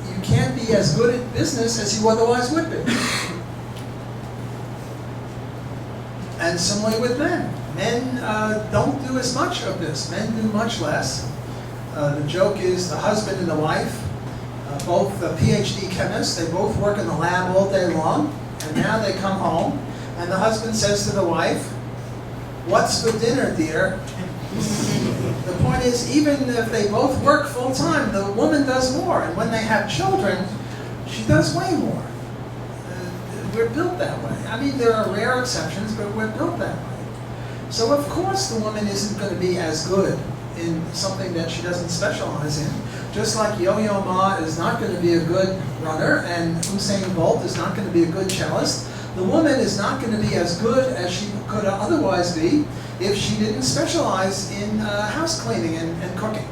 you can't be as good at business as you otherwise would be. And similarly with men. Men don't do as much of this. Men do much less. The joke is the husband and the wife, both PhD chemists, they both work in the lab all day long, and now they come home, and the husband says to the wife, "What's for dinner, dear?" The point is, even if they both work full-time, the woman does more, and when they have children, she does way more. We're built that way. I mean, there are rare exceptions, but we're built that way. So of course the woman isn't going to be as good in something that she doesn't specialize in. Just like Yo-Yo Ma is not going to be a good runner, and Usain Bolt is not going to be a good cellist, the woman is not going to be as good as she could otherwise be if she didn't specialize in house cleaning and cooking.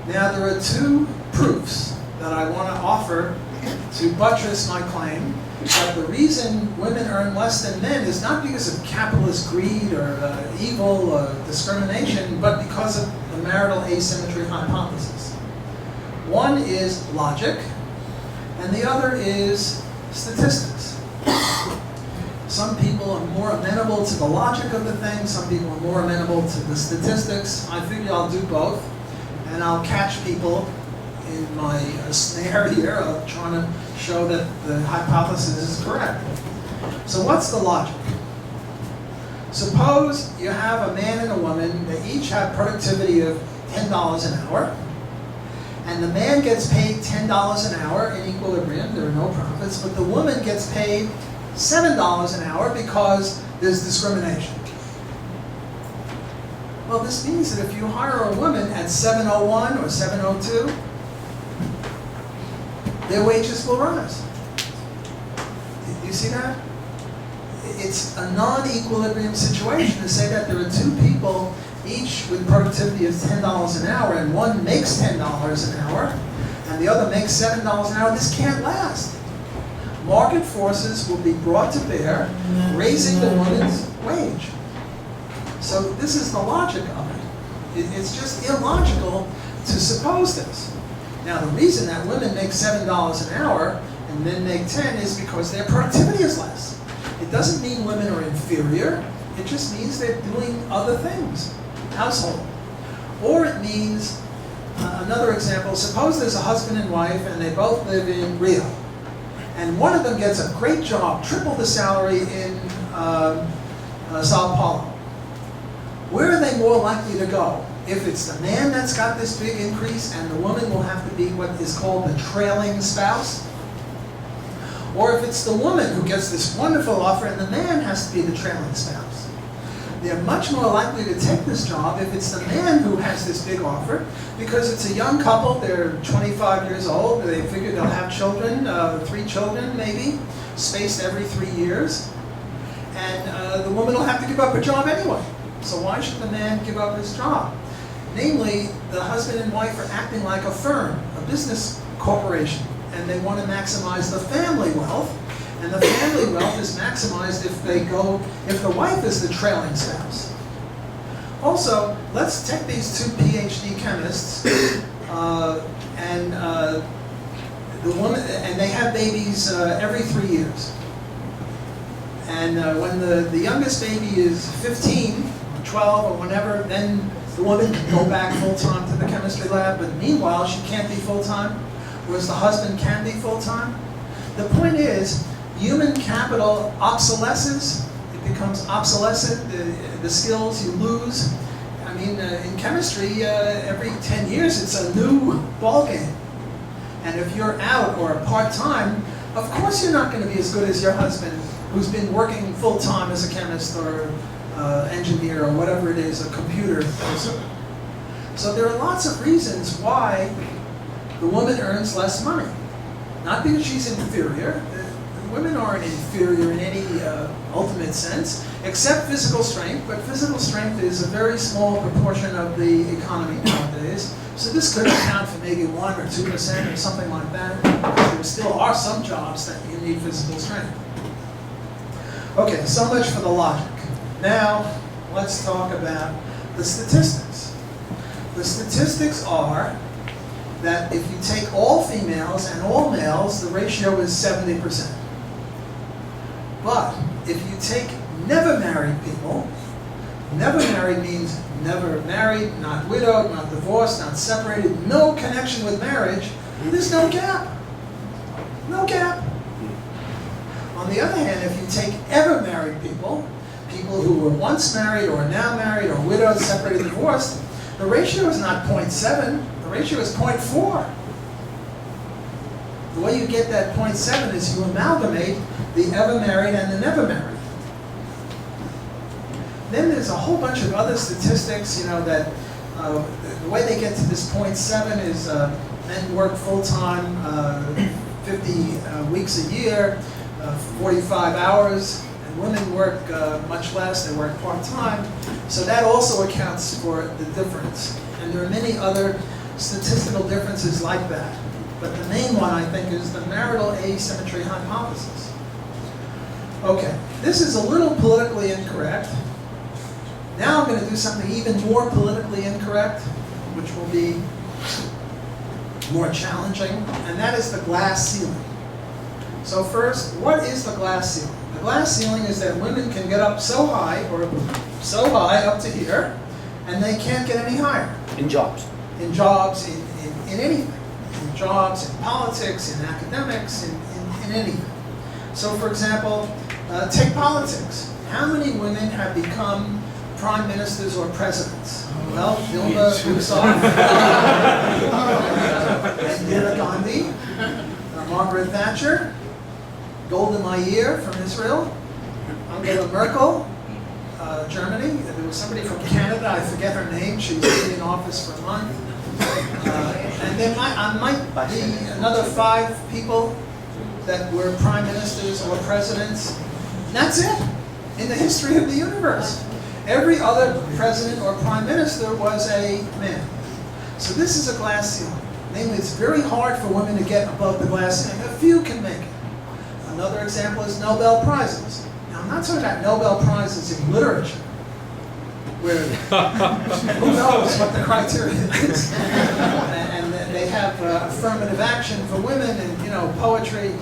Now there are two proofs that I want to offer to buttress my claim that the reason women earn less than men is not because of capitalist greed or evil discrimination, but because of the marital asymmetry hypothesis. One is logic, and the other is statistics. Some people are more amenable to the logic of the thing, some people are more amenable to the statistics. I figure I'll do both, and I'll catch people in my snare here of trying to show that the hypothesis is correct. So what's the logic? Suppose you have a man and a woman, they each have productivity of $10 an hour, and the man gets paid $10 an hour in equilibrium, there are no profits, but the woman gets paid $7 an hour because there's discrimination. Well, this means that if you hire a woman at 7:01 or 7:02, their wages will rise. Do you see that? It's a non-equilibrium situation to say that there are two people, each with productivity of $10 an hour, and one makes $10 an hour, and the other makes $7 an hour. This can't last. Market forces will be brought to bear, raising the woman's wage. So this is the logic of it. It's just illogical to suppose this. Now the reason that women make $7 an hour and men make 10 is because their productivity is less. It doesn't mean women are inferior. It just means they're doing other things, household. Or it means, another example, suppose there's a husband and wife and they both live in Rio. And one of them gets a great job, triple the salary in Sao Paulo. Where are they more likely to go? If it's the man that's got this big increase and the woman will have to be what is called the trailing spouse? Or if it's the woman who gets this wonderful offer and the man has to be the trailing spouse? They're much more likely to take this job if it's the man who has this big offer, because it's a young couple, they're 25 years old, they figure they'll have children, 3 children maybe, spaced every 3 years, and the woman will have to give up her job anyway. So why should the man give up his job? Namely, the husband and wife are acting like a firm, a business corporation, and they want to maximize the family wealth. And the family wealth is maximized if the wife is the trailing spouse. Also, let's take these two PhD chemists, and they have babies every 3 years. And when the youngest baby is 15, or 12, or whatever, then the woman can go back full-time to the chemistry lab, but meanwhile she can't be full-time, whereas the husband can be full-time. The point is, human capital obsolesces, it becomes obsolescent, the skills you lose. I mean, in chemistry, every 10 years it's a new ballgame. And if you're out or part-time, of course you're not going to be as good as your husband who's been working full-time as a chemist or engineer or whatever it is, a computer person. So there are lots of reasons why the woman earns less money. Not because she's inferior. Women aren't inferior in any ultimate sense. except physical strength, but physical strength is a very small proportion of the economy nowadays. So this could account for maybe 1 or 2% or something like that. There still are some jobs that you need physical strength. Okay, so much for the logic. Now, let's talk about the statistics. The statistics are that if you take all females and all males, the ratio is 70%. But if you take never married people, never married means never married, not widowed, not divorced, not separated, no connection with marriage, there's no gap. No gap. On the other hand, if you take ever married people, people who were once married or now married or widowed, separated, divorced, the ratio is not 0.7, the ratio is 0.4. The way you get that 0.7 is you amalgamate the ever married and the never married. Then there's a whole bunch of other statistics, that the way they get to this 0.7 is men work full-time, 50 weeks a year, 45 hours, and women work much less, they work part-time. So that also accounts for the difference. And there are many other statistical differences like that. But the main one, I think, is the marital asymmetry hypothesis. Okay, this is a little politically incorrect. Now I'm going to do something even more politically incorrect, which will be more challenging, and that is the glass ceiling. So first, what is the glass ceiling? The glass ceiling is that women can get up so high, or so high up to here, and they can't get any higher. In jobs. In jobs, in anything. In jobs, in politics, in academics, in anything. So for example, take politics. How many women have become prime ministers or presidents? Well, Dilma Rousseff, Indira Gandhi, Margaret Thatcher, Golda Meir from Israel, Angela Merkel, Germany. There was somebody from Canada, I forget her name, she was in office for a month. And there might be another 5 people that were prime ministers or presidents. And that's it in the history of the universe. Every other president or prime minister was a man. So this is a glass ceiling. Namely, it's very hard for women to get above the glass ceiling. A few can make it. Another example is Nobel Prizes. Now, I'm not talking about Nobel Prizes in literature, where who knows what the criteria is. And they have affirmative action for women and, poetry,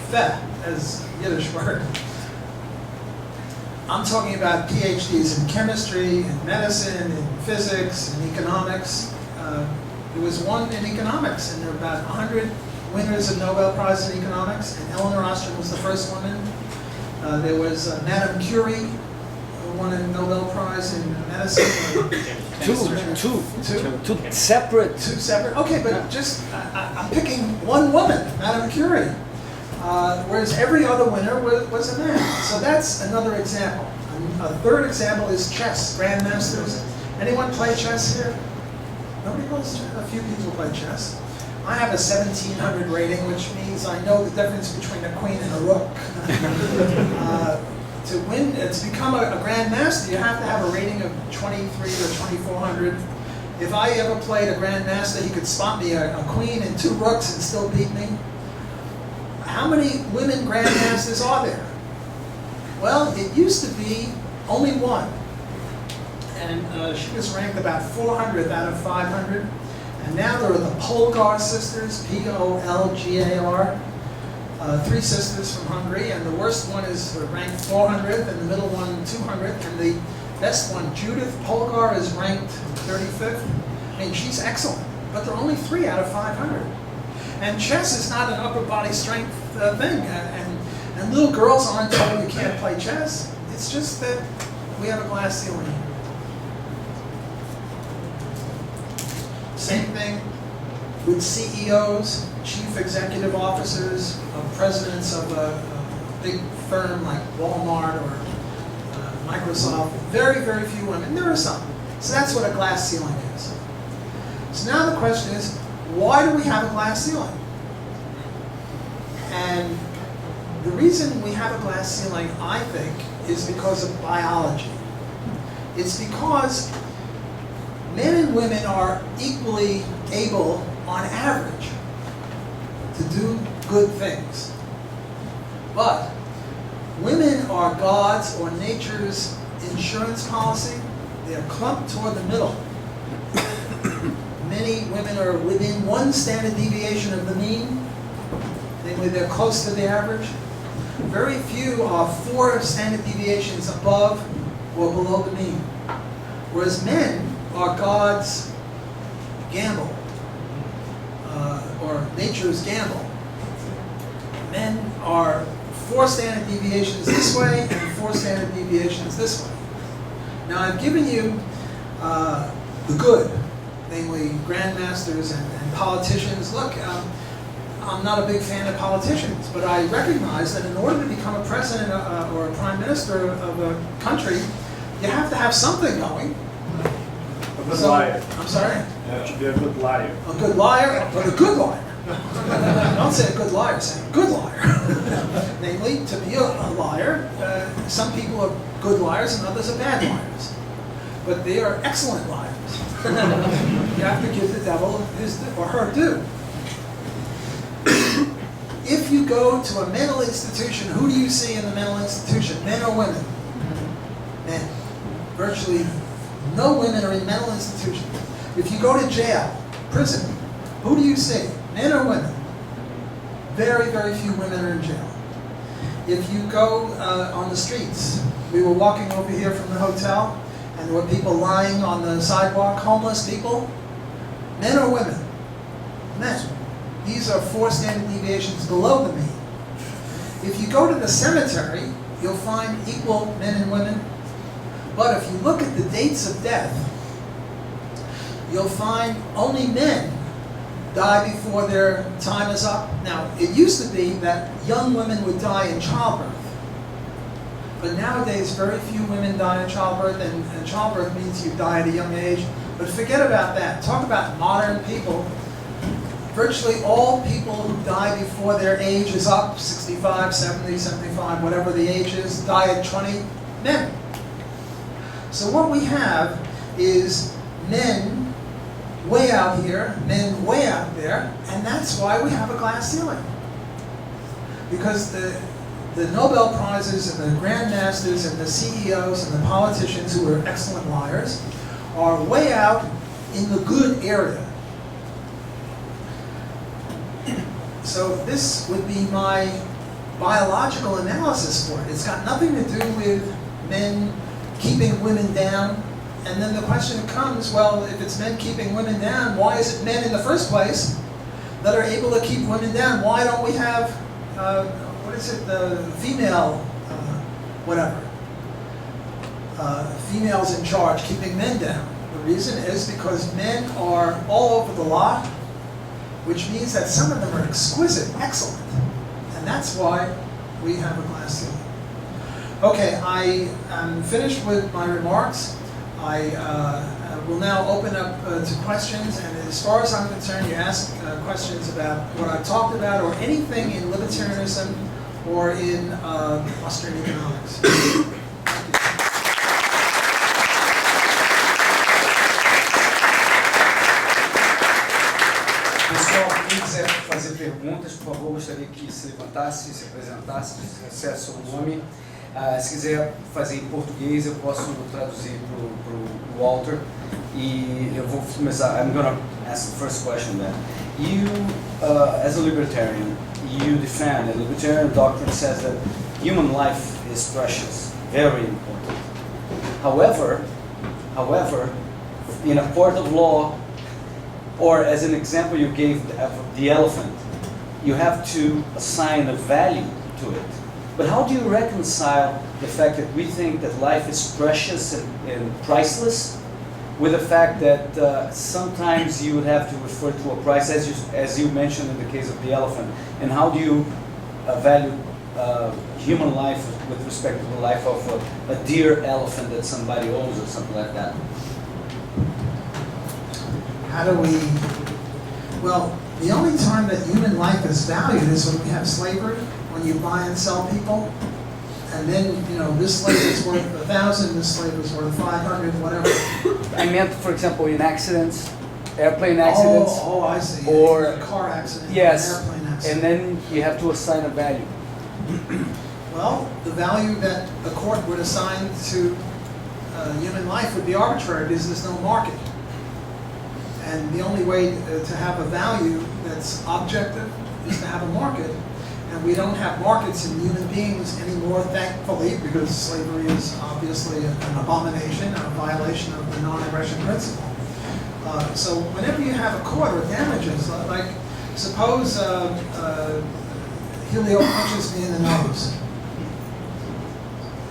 feh, as Yiddish word. I'm talking about PhDs in chemistry, in medicine, in physics, in economics. There was one in economics, and there were about 100 winners of Nobel Prize in economics, and Eleanor Ostrom was the first woman. There was Madame Curie, who won a Nobel Prize in medicine. Two separate. Two separate. Okay, but just I'm picking one woman, Madame Curie. Whereas every other winner was a man. So that's another example. A third example is chess, grandmasters. Anyone play chess here? Nobody plays chess? A few people play chess. I have a 1700 rating, which means I know the difference between a queen and a rook. To become a grandmaster, you have to have a rating of 23 or 2400. If I ever played a grandmaster, he could spot me a queen and 2 rooks and still beat me. How many women grandmasters are there? Well, it used to be only one. And she was ranked about 400th out of 500. And now there are the Polgar sisters, Polgar, 3 sisters from Hungary. And the worst one is ranked 400th, and the middle one 200th. And the best one, Judith Polgar, is ranked 35th. I mean, she's excellent. But there are only 3 out of 500. And chess is not an upper body strength thing. And little girls aren't told you can't play chess. It's just that we have a glass ceiling here. Same thing with CEOs, chief executive officers, presidents of a big firm like Walmart or Microsoft. Very, very few women. There are some. So that's what a glass ceiling is. So now the question is, why do we have a glass ceiling? And the reason we have a glass ceiling, I think, is because of biology. It's because men and women are equally able, on average, to do good things. But women are God's or nature's insurance policy. They are clumped toward the middle. Many women are within one standard deviation of the mean. Namely, they're close to the average. Very few are 4 standard deviations above or below the mean. Whereas men are God's gamble, or nature's gamble. Men are 4 standard deviations this way and 4 standard deviations this way. Now I've given you the good, namely grandmasters and politicians. Look, I'm not a big fan of politicians, but I recognize that in order to become a president or a prime minister of a country, you have to have something going. A good liar. I'm sorry? You should be a good liar. A good liar, but a good liar. Don't say a good liar, say a good liar. Namely, to be a liar, some people are good liars and others are bad liars. But they are excellent liars. You have to give the devil his or her due. If you go to a mental institution, who do you see in the mental institution? Men or women? Men. Virtually no women are in mental institutions. If you go to jail, prison, who do you see? Men or women? Very, very few women are in jail. If you go on the streets, we were walking over here from the hotel, and there were people lying on the sidewalk, homeless people. Men or women? Men. These are 4 standard deviations below the mean. If you go to the cemetery, you'll find equal men and women. But if you look at the dates of death, you'll find only men die before their time is up. Now, it used to be that young women would die in childbirth. But nowadays, very few women die in childbirth, and childbirth means you die at a young age. But forget about that. Talk about modern people. Virtually all people who die before their age is up, 65, 70, 75, whatever the age is, die at 20, men. So what we have is men way out here, men way out there, and that's why we have a glass ceiling. Because the Nobel Prizes and the grandmasters and the CEOs and the politicians who are excellent liars are way out in the good area. So this would be my biological analysis for it. It's got nothing to do with men keeping women down. And then the question comes, well, if it's men keeping women down, why is it men in the first place that are able to keep women down? Why don't we have, female, females in charge keeping men down? The reason is because men are all over the lot, which means that some of them are exquisite, excellent. And that's why we have a glass ceiling. Okay, I am finished with my remarks. I will now open up to questions, and as far as I'm concerned, you ask questions about what I've talked about or anything in libertarianism or in Austrian economics. Thank you. Pessoal, quem quiser fazer perguntas, por favor, gostaria que se levantasse, se apresentasse, dissesse seu nome. Se quiser fazer em português, eu posso traduzir para o Walter. E eu vou começar. I'm going to ask the first question then. You, as a libertarian, you defend, the libertarian doctrine says that human life is precious, very important. However, in a court of law, or as an example you gave the elephant, you have to assign a value to it. But how do you reconcile the fact that we think that life is precious and priceless with the fact that sometimes you would have to refer to a price, as you mentioned in the case of the elephant? And how do you value human life with respect to the life of a deer elephant that somebody owns or something like that? How do we... Well, the only time that human life is valued is when we have slavery, when you buy and sell people, and and then, you know, this slave is worth 1,000, this slave is worth 500, whatever. I meant, for example, in accidents, airplane accidents. Oh, I see. Or- A car accident, Yes, an airplane and accident. then you have to assign a value. Well, the value that the court would assign to human life would be arbitrary because there's no market. And the only way to have a value that's objective is to have a market. And we don't have markets in human beings anymore, thankfully, because slavery is obviously an abomination and a violation of the non-aggression principle. So whenever you have a court or damages, like suppose Helio punches me in the nose.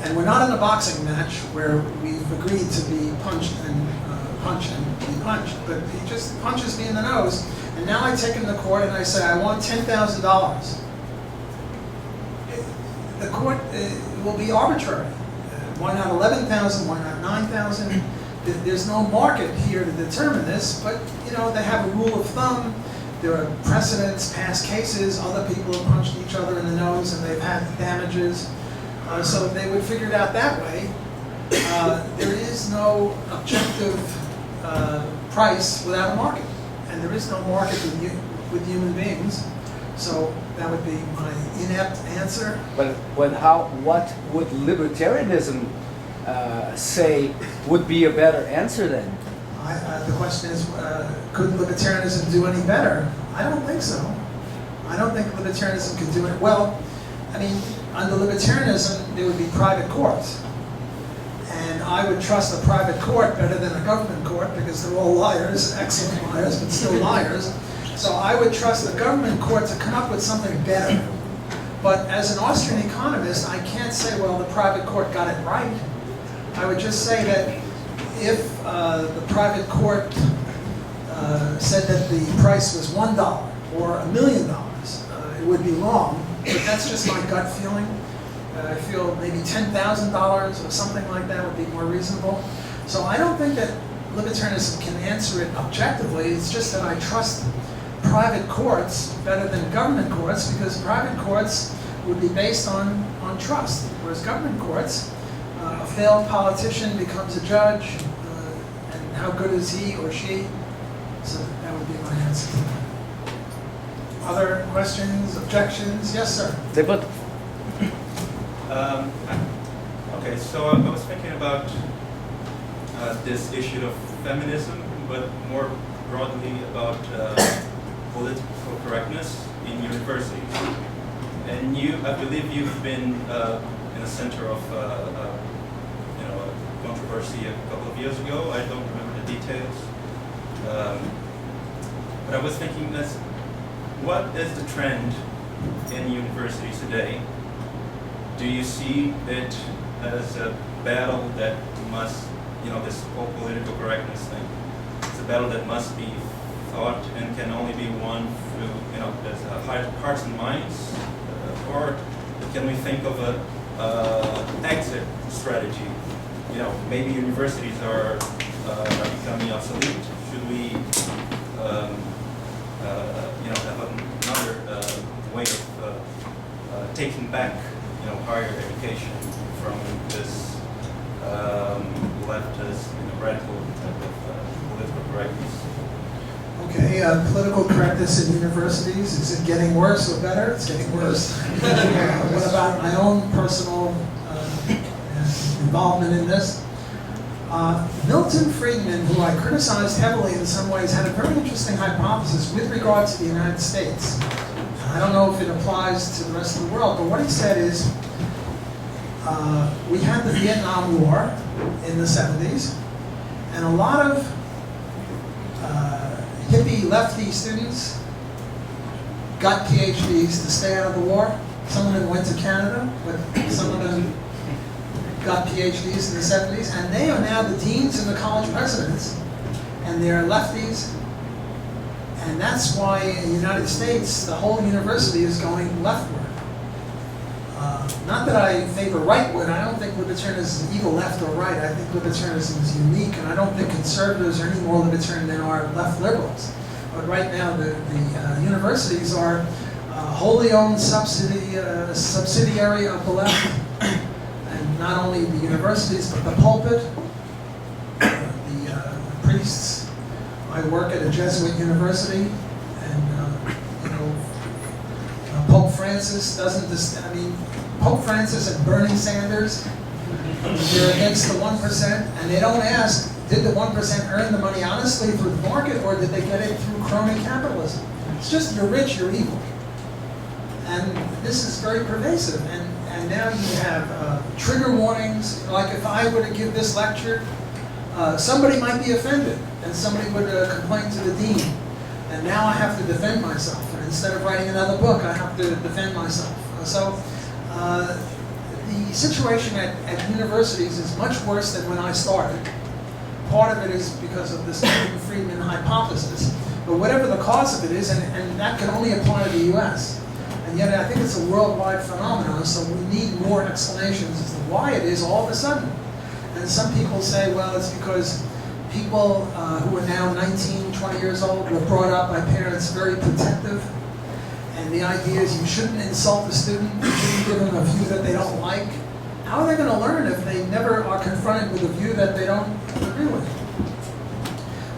And we're not in a boxing match where we've agreed to be punched and be punched, but he just punches me in the nose, and now I take him to court and I say, I want $10,000. The court will be arbitrary. Why not 11,000? Why not 9,000? There's no market here to determine this, but you know they have a rule of thumb. There are precedents, past cases. Other people have punched each other in the nose and they've had damages. So they would figure it out that way. There is no objective price without a market, and there is no market with human beings. So that would be my inept answer. But what would libertarianism say would be a better answer then? The question is, could libertarianism do any better? I don't think so. I don't think libertarianism can do it. Well, I mean, under libertarianism, there would be private courts. And I would trust a private court better than a government court because they're all liars, excellent liars, but still liars. So I would trust the government court to come up with something better. But as an Austrian economist, I can't say, well, the private court got it right. I would just say that if the private court said that the price was $1 or $1 million, it would be wrong. But that's just my gut feeling. I feel maybe $10,000 or something like that would be more reasonable. So I don't think that libertarianism can answer it objectively. It's just that I trust private courts better than government courts because private courts would be based on trust, whereas government courts, a failed politician becomes a judge, and how good is he or she? So that would be my answer to that. Other questions, objections? Yes, sir. Debut. Okay, so I was thinking about this issue of feminism, but more broadly about political correctness in universities. And I believe you've been in the center of a controversy a couple of years ago. I don't remember the details. But I was thinking that what is the trend in universities today? Do you see it as a battle that must, this whole political correctness thing, it's a battle that must be fought and can only be won through, there's hearts and minds? Or can we think of a exit strategy? Maybe universities are becoming obsolete. Should we, have another way of taking back, higher education from this leftist, radical type of political correctness? Okay, political correctness in universities, is it getting worse or better? It's getting worse. What about my own personal involvement in this? Milton Friedman, who I criticized heavily in some ways, had a very interesting hypothesis with regard to the United States. I don't know if it applies to the rest of the world, but what he said is, we had the Vietnam War in the 70s, and a lot of hippie lefty students got PhDs to stay out of the war. Some of them went to Canada, but some of them got PhDs in the 70s, and they are now the deans and the college presidents, and they're lefties. And that's why in the United States, the whole university is going leftward. Not that I favor rightward. I don't think libertarianism is either left or right. I think libertarianism is unique, and I don't think conservatives are any more libertarian than are left liberals. But right now, the universities are wholly owned subsidiary of the left. not only the universities, but the pulpit, the priests. I work at a Jesuit university, and Pope Francis doesn't Pope Francis and Bernie Sanders, they're against the 1%, and they don't ask, did the 1% earn the money honestly through the market, or did they get it through crony capitalism? It's just you're rich, you're evil. And this is very pervasive, and now you have trigger warnings, like if I were to give this lecture, somebody might be offended, and somebody would complain to the dean, and now I have to defend myself, and instead of writing another book, I have to defend myself. So the situation at universities is much worse than when I started. Part of it is because of this Friedman hypothesis, but whatever the cause of it is, and that can only apply to the US, and yet I think it's a worldwide phenomenon, so we need more explanations as to why it is all of a sudden. And some people say, well, it's because people who are now 19, 20 years old were brought up by parents very protective. And the idea is you shouldn't insult the student, you shouldn't give them a view that they don't like. How are they going to learn if they never are confronted with a view that they don't agree with?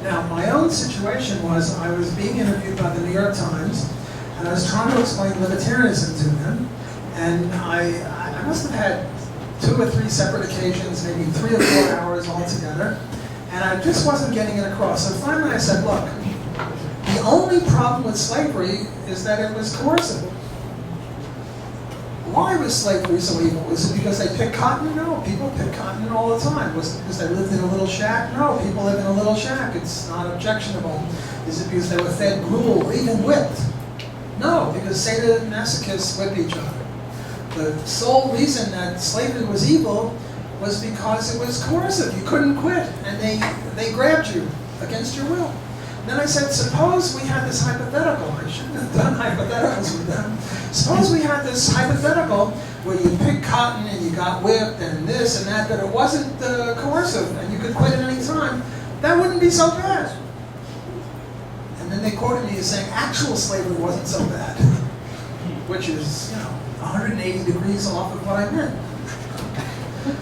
Now, my own situation was I was being interviewed by the New York Times, and I was trying to explain libertarianism to them. And I must have had 2 or 3 separate occasions, maybe 3 or 4 hours altogether, and I just wasn't getting it across. So finally I said, look, the only problem with slavery is that it was coercive. Why was slavery so evil? Was it because they picked cotton? No, people picked cotton all the time. Was it because they lived in a little shack? No, people live in a little shack. It's not objectionable. Is it because they were fed gruel or even whipped? No, because sadomasochists whip each other. The sole reason that slavery was evil was because it was coercive. You couldn't quit, and they grabbed you against your will. Then I said, suppose we had this hypothetical. I shouldn't have done hypotheticals with them. Suppose we had this hypothetical where you picked cotton and you got whipped and this and that, but it wasn't coercive and you could quit at any time. That wouldn't be so bad. And then they quoted me as saying actual slavery wasn't so bad, which is, 180 degrees off of what I meant.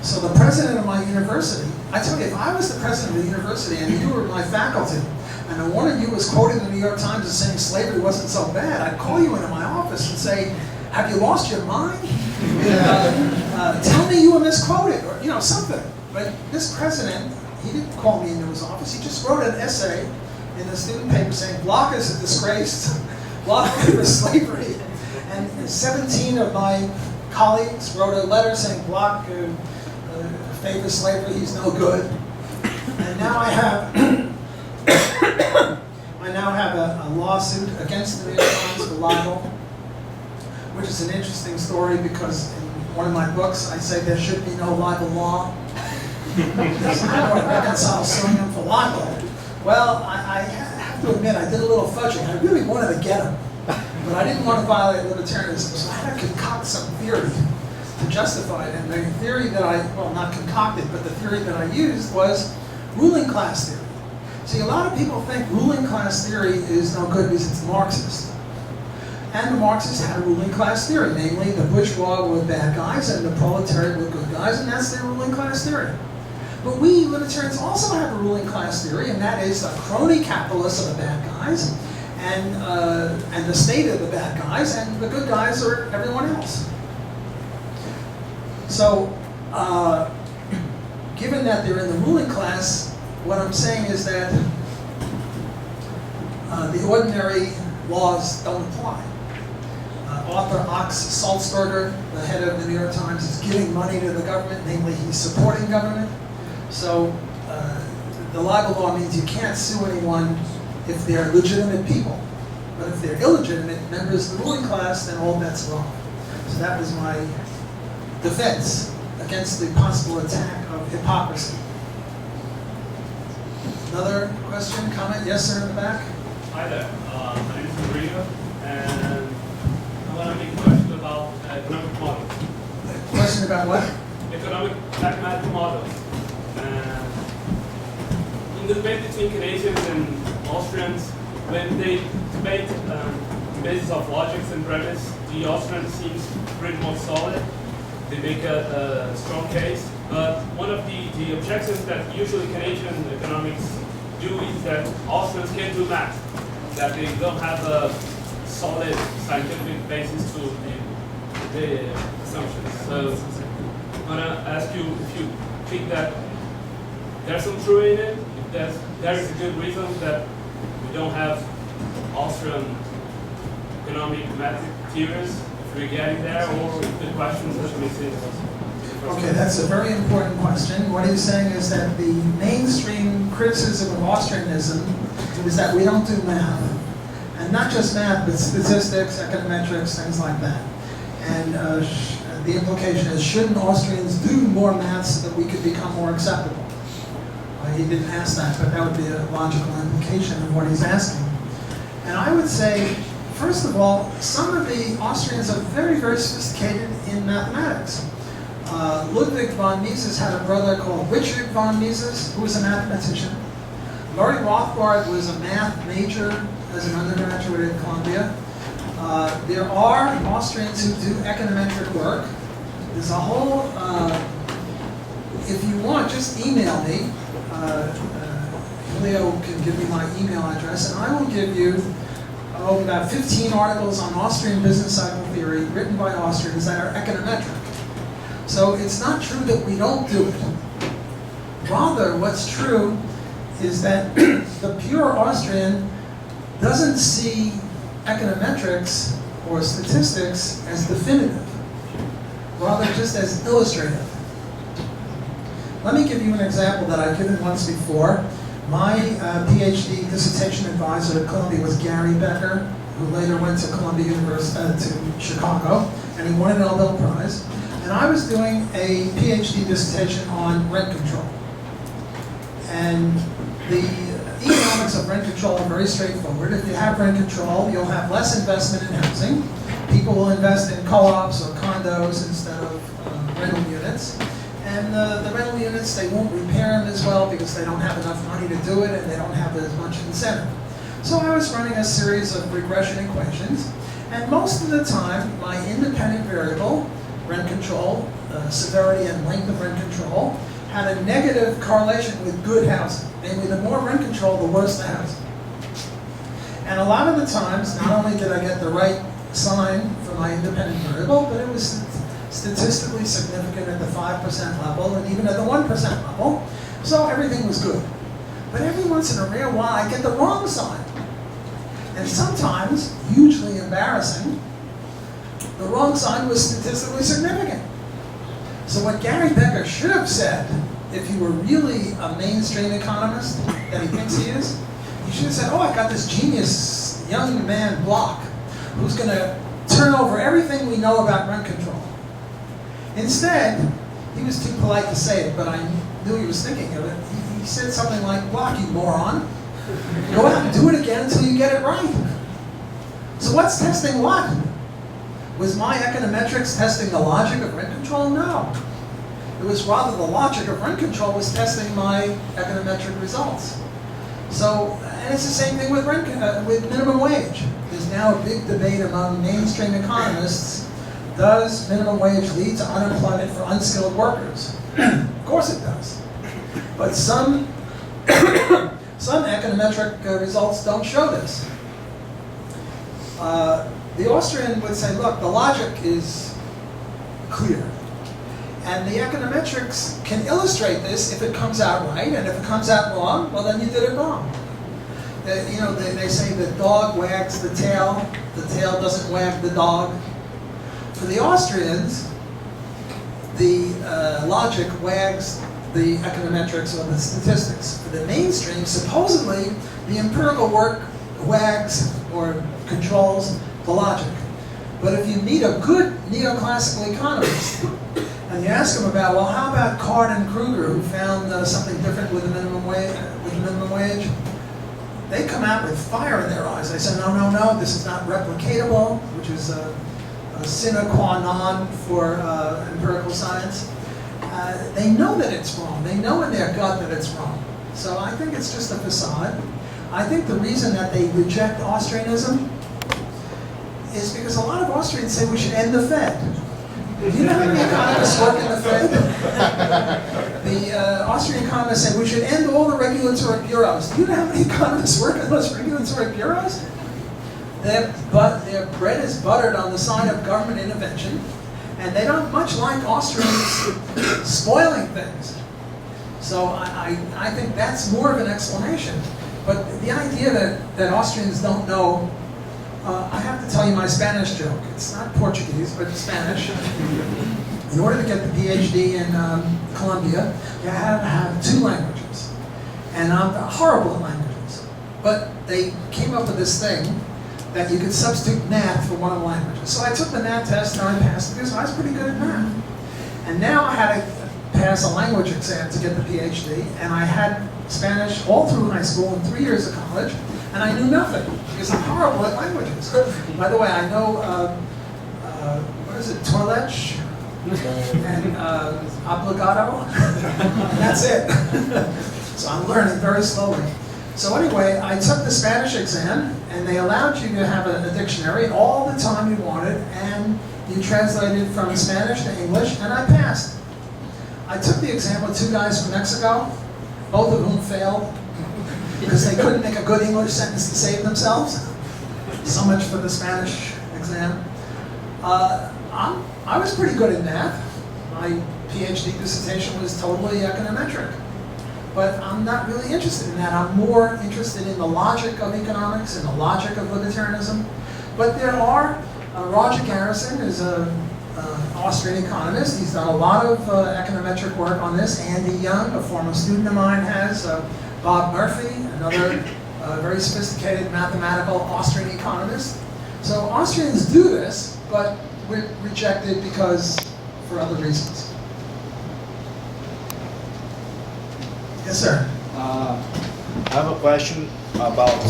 So the president of my university, I tell you, if I was the president of the university and you were my faculty, and one of you was quoted in the New York Times as saying slavery wasn't so bad, I'd call you into my office and say, have you lost your mind? Tell me you were misquoted, or something. But this president, he didn't call me into his office, he just wrote an essay in the student paper saying, Block is a disgrace, Block favors slavery. And 17 of my colleagues wrote a letter saying Block favors slavery, he's no good. And now I have a lawsuit against the New York Times for libel, which is an interesting story because in one of my books I say there should be no libel law. Because how do I reconcile suing them for libel? Well, I have to admit I did a little fudging. I really wanted to get them, but I didn't want to violate libertarianism, so I had to concoct some theory to justify it. And the theory that not concocted, but the theory that I used was ruling class theory. See, a lot of people think ruling class theory is no good because it's Marxist. And the Marxists had a ruling class theory, namely the bourgeois were bad guys and the proletariat were good guys, and that's their ruling class theory. But we libertarians also have a ruling class theory, and that is the crony capitalists are the bad guys, and the state are the bad guys, and the good guys are everyone else. So, given that they're in the ruling class, what I'm saying is that the ordinary laws don't apply. Author Ox Salzberger, the head of the New York Times, is giving money to the government, namely he's supporting government. So the libel law means you can't sue anyone if they're legitimate people. But if they're illegitimate members of the ruling class, then all bets are off. So that was my defense against the possible attack of hypocrisy. Another question, comment? Yes, sir, in the back? Hi there. My name is Maria, and I want to make a question about economic models. Question about what? Economic mathematical models. In the debate between Canadians and Austrians, when they debate the basis of logics and premise, the Austrian seems pretty more solid. they make a strong case. But one of the objections that usually Canadian economics do is that Austrians can't do math, that they don't have a solid scientific basis to the assumptions. So I'm gonna ask you if you think that there's some truth in it, if there is a good reason that we don't have Austrian economic math theories, if we're getting there, or if the questions that we see. Okay, that's a very important question. What he's saying is that the mainstream criticism of Austrianism is that we don't do math. And not just math, but statistics, econometrics, things like that. And the implication is, shouldn't Austrians do more math so that we could become more acceptable? He didn't ask that, but that would be a logical implication of what he's asking. And I would say, first of all, some of the Austrians are very, very sophisticated in mathematics. Ludwig von Mises had a brother called Richard von Mises, who was a mathematician. Murray Rothbard was a math major as an undergraduate at Columbia. There are Austrians who do econometric work. There's a whole, if you want, just email me. Leo can give me my email address, and I will give you about 15 articles on Austrian business cycle theory written by Austrians that are econometric. So it's not true that we don't do it. Rather, what's true is that the pure Austrian doesn't see econometrics or statistics as definitive, rather just as illustrative. Let me give you an example that I've given once before. My PhD dissertation advisor at Columbia was Gary Becker, who later went to Columbia University, to Chicago, and he won a Nobel Prize. And I was doing a PhD dissertation on rent control. And the economics of rent control are very straightforward. If you have rent control, you'll have less investment in housing. People will invest in co-ops or condos instead of rental units. And the rental units, they won't repair them as well because they don't have enough money to do it and they don't have as much incentive. So I was running a series of regression equations, and most of the time, my independent variable, rent control, severity and length of rent control, had a negative correlation with good housing. Namely, the more rent control, the worse the housing. And a lot of the times, not only did I get the right sign for my independent variable, but it was statistically significant at the 5% level and even at the 1% level. So everything was good. But every once in a rare while, I get the wrong sign. And sometimes, hugely embarrassing, the wrong sign was statistically significant. So what Gary Becker should have said, if he were really a mainstream economist that he thinks he is, he should have said, oh, I got this genius young man Block who's going to turn over everything we know about rent control. Instead, he was too polite to say it, but I knew he was thinking of it. He said something like, Block, you moron. Go out and do it again until you get it right. So what's testing what? Was my econometrics testing the logic of rent control? No. It was rather the logic of rent control was testing my econometric results. So, and it's the same thing with with minimum wage. There's now a big debate among mainstream economists. Does minimum wage lead to unemployment for unskilled workers? Of course it does. But some econometric results don't show this. The Austrian would say, look, the logic is clear. And the econometrics can illustrate this if it comes out right, and if it comes out wrong, well, then you did it wrong. They say the dog wags the tail doesn't wag the dog. For the Austrians, the logic wags the econometrics or the statistics. For the mainstream, supposedly, the empirical work wags or controls the logic. But if you meet a good neoclassical economist, and you ask them about, well, how about Card and Kruger, who found something different with the minimum wage? They come out with fire in their eyes. They say, no, this is not replicatable, which is a sine qua non for empirical science. They know that it's wrong. They know in their gut that it's wrong. So I think it's just a facade. I think the reason that they reject Austrianism is because a lot of Austrians say we should end the Fed. Do you know how many economists work in the Fed? The Austrian economists say we should end all the regulatory bureaus. Do you know how many economists work in those regulatory bureaus? Their bread is buttered on the side of government intervention, and they don't much like Austrians spoiling things. So I think that's more of an explanation. But the idea that Austrians don't know, I have to tell you my Spanish joke. It's not Portuguese, but Spanish. In order to get the PhD in Columbia, you have to have 2 languages. And I'm horrible at languages. But they came up with this thing that you could substitute math for one of the languages. So I took the math test and I passed because I was pretty good at math. And now I had to pass a language exam to get the PhD, and I had Spanish all through high school and 3 years of college, and I knew nothing because I'm horrible at languages. By the way, I know, what is it, toilet and obligado. That's it. So I'm learning very slowly. So anyway, I took the Spanish exam, and they allowed you to have a dictionary all the time you wanted, and you translated from Spanish to English, and I passed. I took the exam with 2 guys from Mexico, both of whom failed because they couldn't make a good English sentence to save themselves. So much for the Spanish exam. I was pretty good at math. My PhD dissertation was totally econometric. But I'm not really interested in that. I'm more interested in the logic of economics and the logic of libertarianism. But there are, Roger Garrison is an Austrian economist. He's done a lot of econometric work on this. Andy Young, a former student of mine, has. Bob Murphy, another very sophisticated mathematical Austrian economist. So Austrians do this, but we're rejected because for other reasons. Yes, sir. I have a question about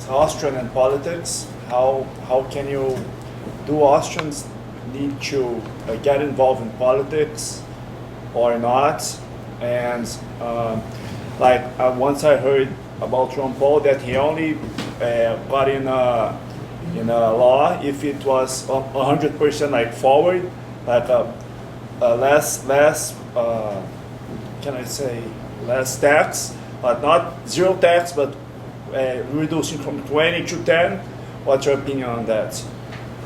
Austrian and politics. How can do Austrians need to get involved in politics or not? And once I heard about Ron Paul that he only got in a law if it was 100% like forward, like less can I say less tax, but not zero tax, but reducing from 20 to 10. What's your opinion on that?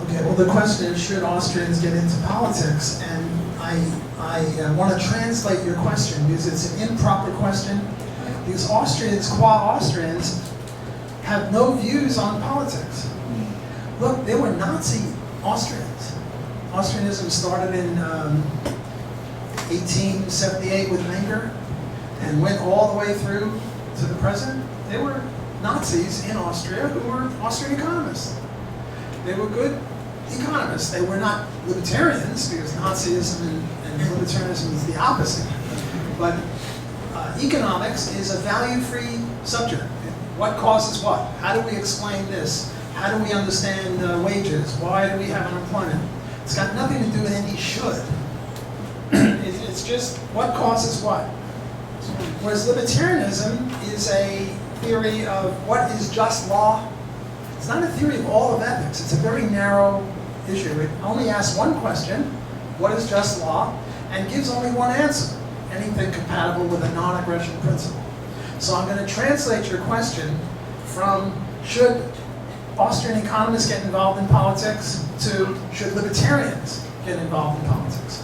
Okay, well the question is, should Austrians get into politics? And I want to translate your question because it's an improper question. Because Austrians, qua Austrians, have no views on politics. Look, they were Nazi Austrians. Austrianism started in 1878 with Menger and went all the way through to the present. They were Nazis in Austria who were Austrian economists. They were good economists. They were not libertarians because Nazism and libertarianism is the opposite. But economics is a value-free subject. What causes what? How do we explain this? How do we understand wages? Why do we have unemployment? It's got nothing to do with any should. It's just what causes what. Whereas libertarianism is a theory of what is just law. It's not a theory of all of ethics. It's a very narrow issue. It only asks one question, what is just law, and gives only one answer, anything compatible with a non-aggression principle. So I'm going to translate your question from should Austrian economists get involved in politics to should libertarians get involved in politics.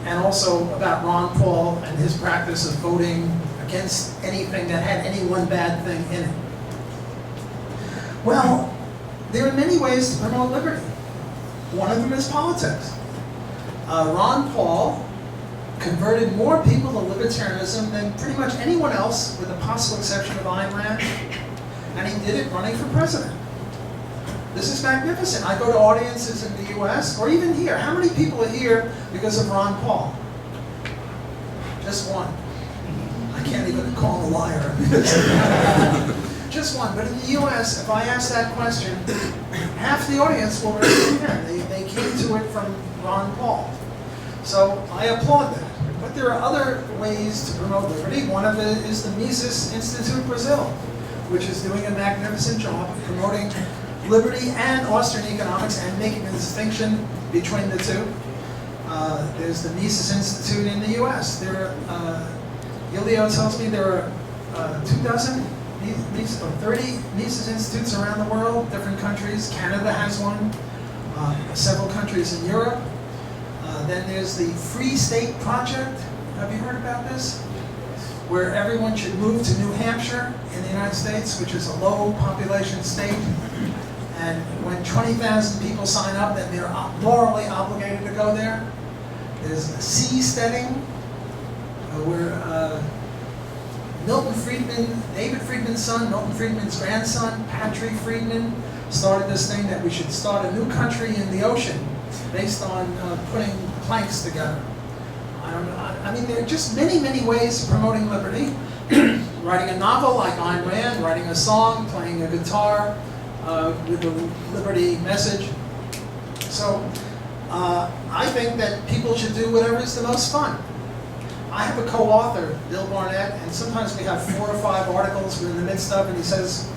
And also about Ron Paul and his practice of voting against anything that had any one bad thing in it. Well, there are many ways to promote liberty. One of them is politics. Ron Paul converted more people to libertarianism than pretty much anyone else, with the possible exception of Ayn Rand, and he did it running for president. This is magnificent. I go to audiences in the US, or even here. How many people are here because of Ron Paul? Just one. I can't even call him a liar. Just one. But in the US, if I ask that question, half the audience will raise their hand. They came to it from Ron Paul. So I applaud that. But there are other ways to promote liberty. One of it is the Mises Institute Brazil, which is doing a magnificent job of promoting liberty and Austrian economics and making a distinction between the two. There's the Mises Institute in the US. There are, Ilio tells me there are 2 Mises, or 30 Mises Institutes around the world, different countries. Canada has one, several countries in Europe. Then there's the Free State Project. Have you heard about this? Where everyone should move to New Hampshire in the United States, which is a low population state. And when 20,000 people sign up, then they're morally obligated to go there. There's seasteading, where Milton Friedman, David Friedman's son, Milton Friedman's grandson, Patrick Friedman, started this thing that we should start a new country in the ocean based on putting planks together. I don't know. I mean, there are just many, many ways of promoting liberty. Writing a novel like Ayn Rand, writing a song, playing a guitar with a liberty message. So I think that people should do whatever is the most fun. I have a co-author, Bill Barnett, and sometimes we have 4 or 5 articles we're in the midst of, and he says,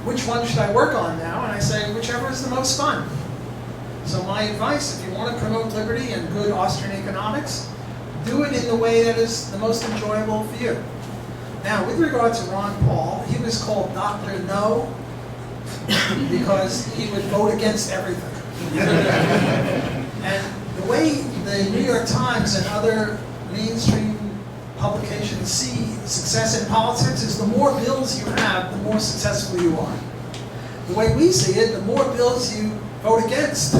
which one should I work on now? And I say, whichever is the most fun. So my advice, if you want to promote liberty and good Austrian economics, do it in the way that is the most enjoyable for you. Now, with regard to Ron Paul, he was called Dr. No because he would vote against everything. And the way the New York Times and other mainstream publications see success in politics is the more bills you have, the more successful you are. The way we see it, the more bills you vote against,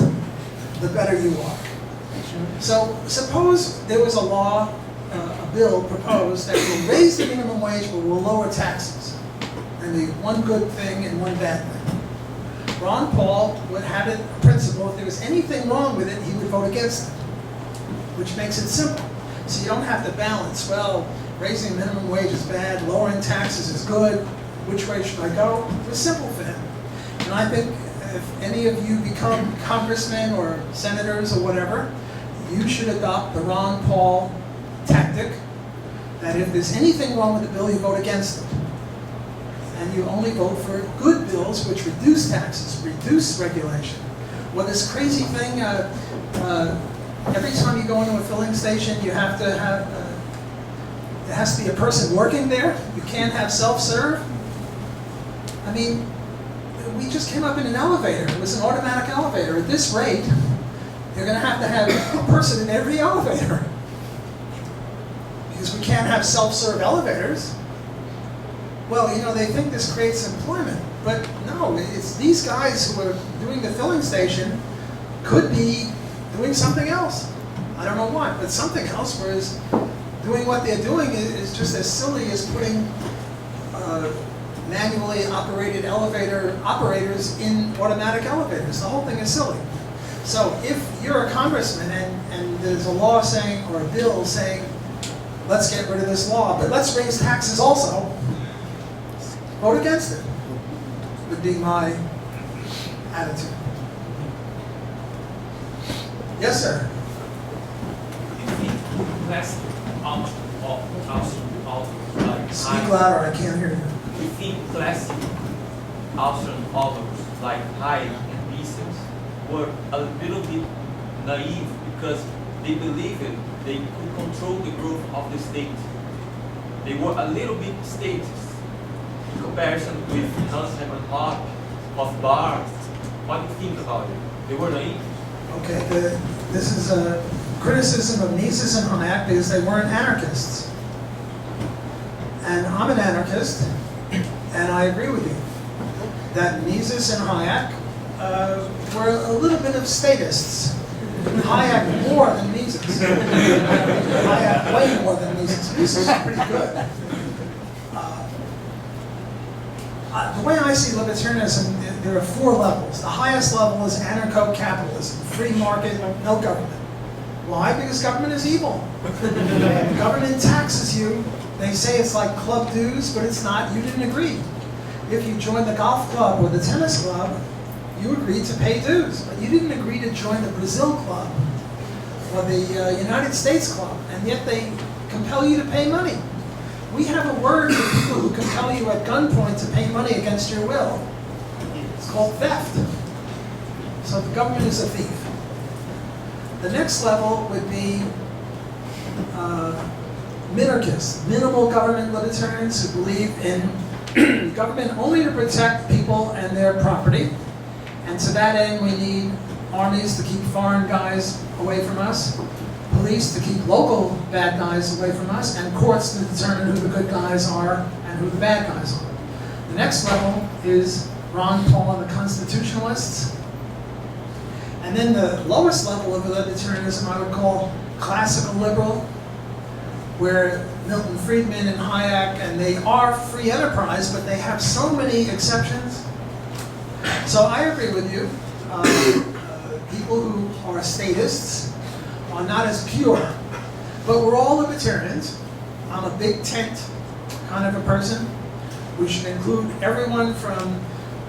the better you are. So suppose there was a law, a bill proposed that will raise the minimum wage but will lower taxes. And the one good thing and one bad thing. Ron Paul would have it a principle, if there was anything wrong with it, he would vote against it, which makes it simple. So you don't have to balance, well, raising the minimum wage is bad, lowering taxes is good, which way should I go? It's simple for him. And I think if any of you become congressmen or senators or whatever, you should adopt the Ron Paul tactic, that if there's anything wrong with the bill, you vote against it. And you only vote for good bills which reduce taxes, reduce regulation. Well, this crazy thing, every time you go into a filling station, you have to have, there has to be a person working there. You can't have self-serve. I mean, we just came up in an elevator. It was an automatic elevator. At this rate, you're going to have a person in every elevator. Because we can't have self-serve elevators. Well, you know, they think this creates employment. But no, it's these guys who are doing the filling station could be doing something else. I don't know what, but something else, whereas doing what they're doing is just as silly as putting manually operated elevator operators in automatic elevators. The whole thing is silly. So if you're a congressman and there's a law saying, or a bill saying, let's get rid of this law, but let's raise taxes also, vote against it, would be my attitude. Yes, sir. Speak louder, I can't hear you. We think classic Austrian authors like Hayek and Mises were a little bit naive because they believed they could control the growth of the state. They were a little bit statist in comparison with Hans Hermann Hoppe, of Barth. What do you think about it? They were naive. Okay, this is a criticism of Mises and Hayek because they weren't anarchists. And I'm an anarchist, and I agree with you that Mises and Hayek were a little bit of statists. Hayek more than Mises. Hayek way more than Mises. Mises is pretty good. The way I see libertarianism, there are 4 levels. The highest level is anarcho-capitalism, free market, no government. Why? Because government is evil. Government taxes you. They say it's like club dues, but it's not. You didn't agree. If you join the golf club or the tennis club, you agreed to pay dues, but you didn't agree to join the Brazil club or the United States club, and yet they compel you to pay money. We have a word for people who compel you at gunpoint to pay money against your will. It's called theft. So the government is a thief. The next level would be minarchists, minimal government libertarians who believe in government only to protect people and their property. And to that end, we need armies to keep foreign guys away from us, police to keep local bad guys away from us, and courts to determine who the good guys are and who the bad guys are. The next level is Ron Paul and the constitutionalists. And then the lowest level of libertarianism I would call classical liberal, where Milton Friedman and Hayek, and they are free enterprise, but they have so many exceptions. So I agree with you. People who are statists are not as pure, but we're all libertarians. I'm a big tent kind of a person. We should include everyone from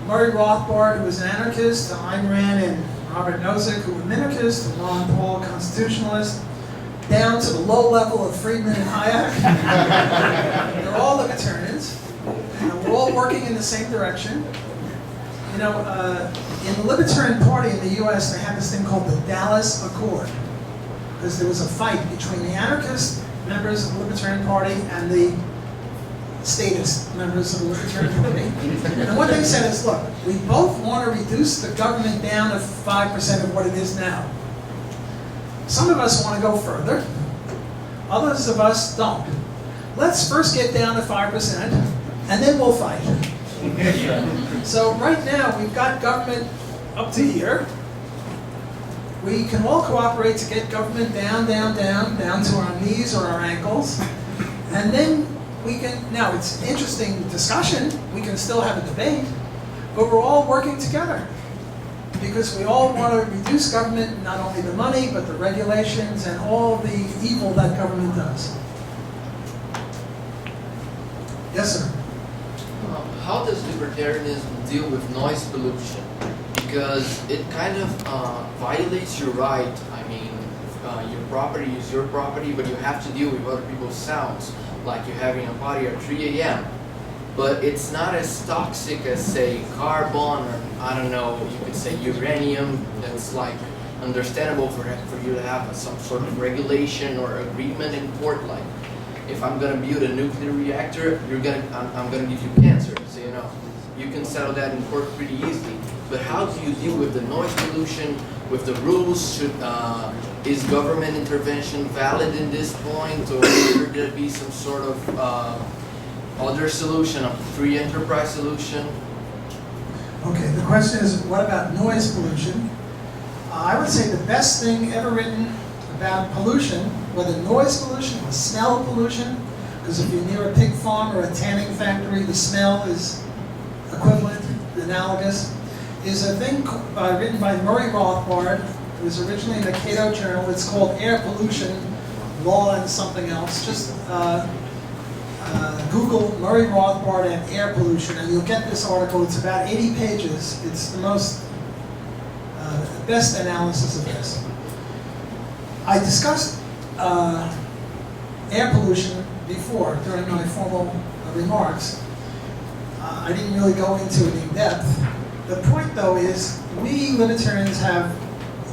Murray Rothbard, who was an anarchist, to Ayn Rand and Robert Nozick, who were minarchists, to Ron Paul, constitutionalist, down to the low level of Friedman and Hayek. They're all libertarians, and we're all working in the same direction. You know, in the Libertarian Party in the U.S., they had this thing called the Dallas Accord, because there was a fight between the anarchist members of the Libertarian Party and the statist members of the Libertarian Party. And what they said is, look, we both want to reduce the government down to 5% of what it is now. Some of us want to go further. Others of us don't. Let's first get down to 5%, and then we'll fight. So right now, we've got government up to here. We can all cooperate to get government down to our knees or our ankles. And then we can, now it's an interesting discussion, we can still have a debate, but we're all working together. Because we all want to reduce government, not only the money, but the regulations and all the evil that government does. Yes, sir? How does libertarianism deal with noise pollution? Because it kind of violates your right. I mean, your property is your property, but you have to deal with other people's sounds, like you're having a party at 3 a.m. But it's not as toxic as, say, carbon, or I don't know, you could say uranium. That's like understandable for you to have some sort of regulation or agreement in court. Like, if I'm gonna build a nuclear reactor, I'm gonna give you cancer. So you know, you can settle that in court pretty easily. But how do you deal with the noise pollution, with the rules? Is government intervention valid in this point, or should there be some sort of other solution, a free enterprise solution? Okay, the question is, what about noise pollution? I would say the best thing ever written about pollution, whether noise pollution or smell pollution, because if you're near a pig farm or a tanning factory, the smell is equivalent, analogous, is a thing written by Murray Rothbard. It was originally in the Cato Journal. It's called Air Pollution, Law and Something Else. Just Google Murray Rothbard and air pollution, and you'll get this article. It's about 80 pages. It's the most, best analysis of this. I discussed air pollution before during my formal remarks. I didn't really go into it in depth. The point, though, is we libertarians have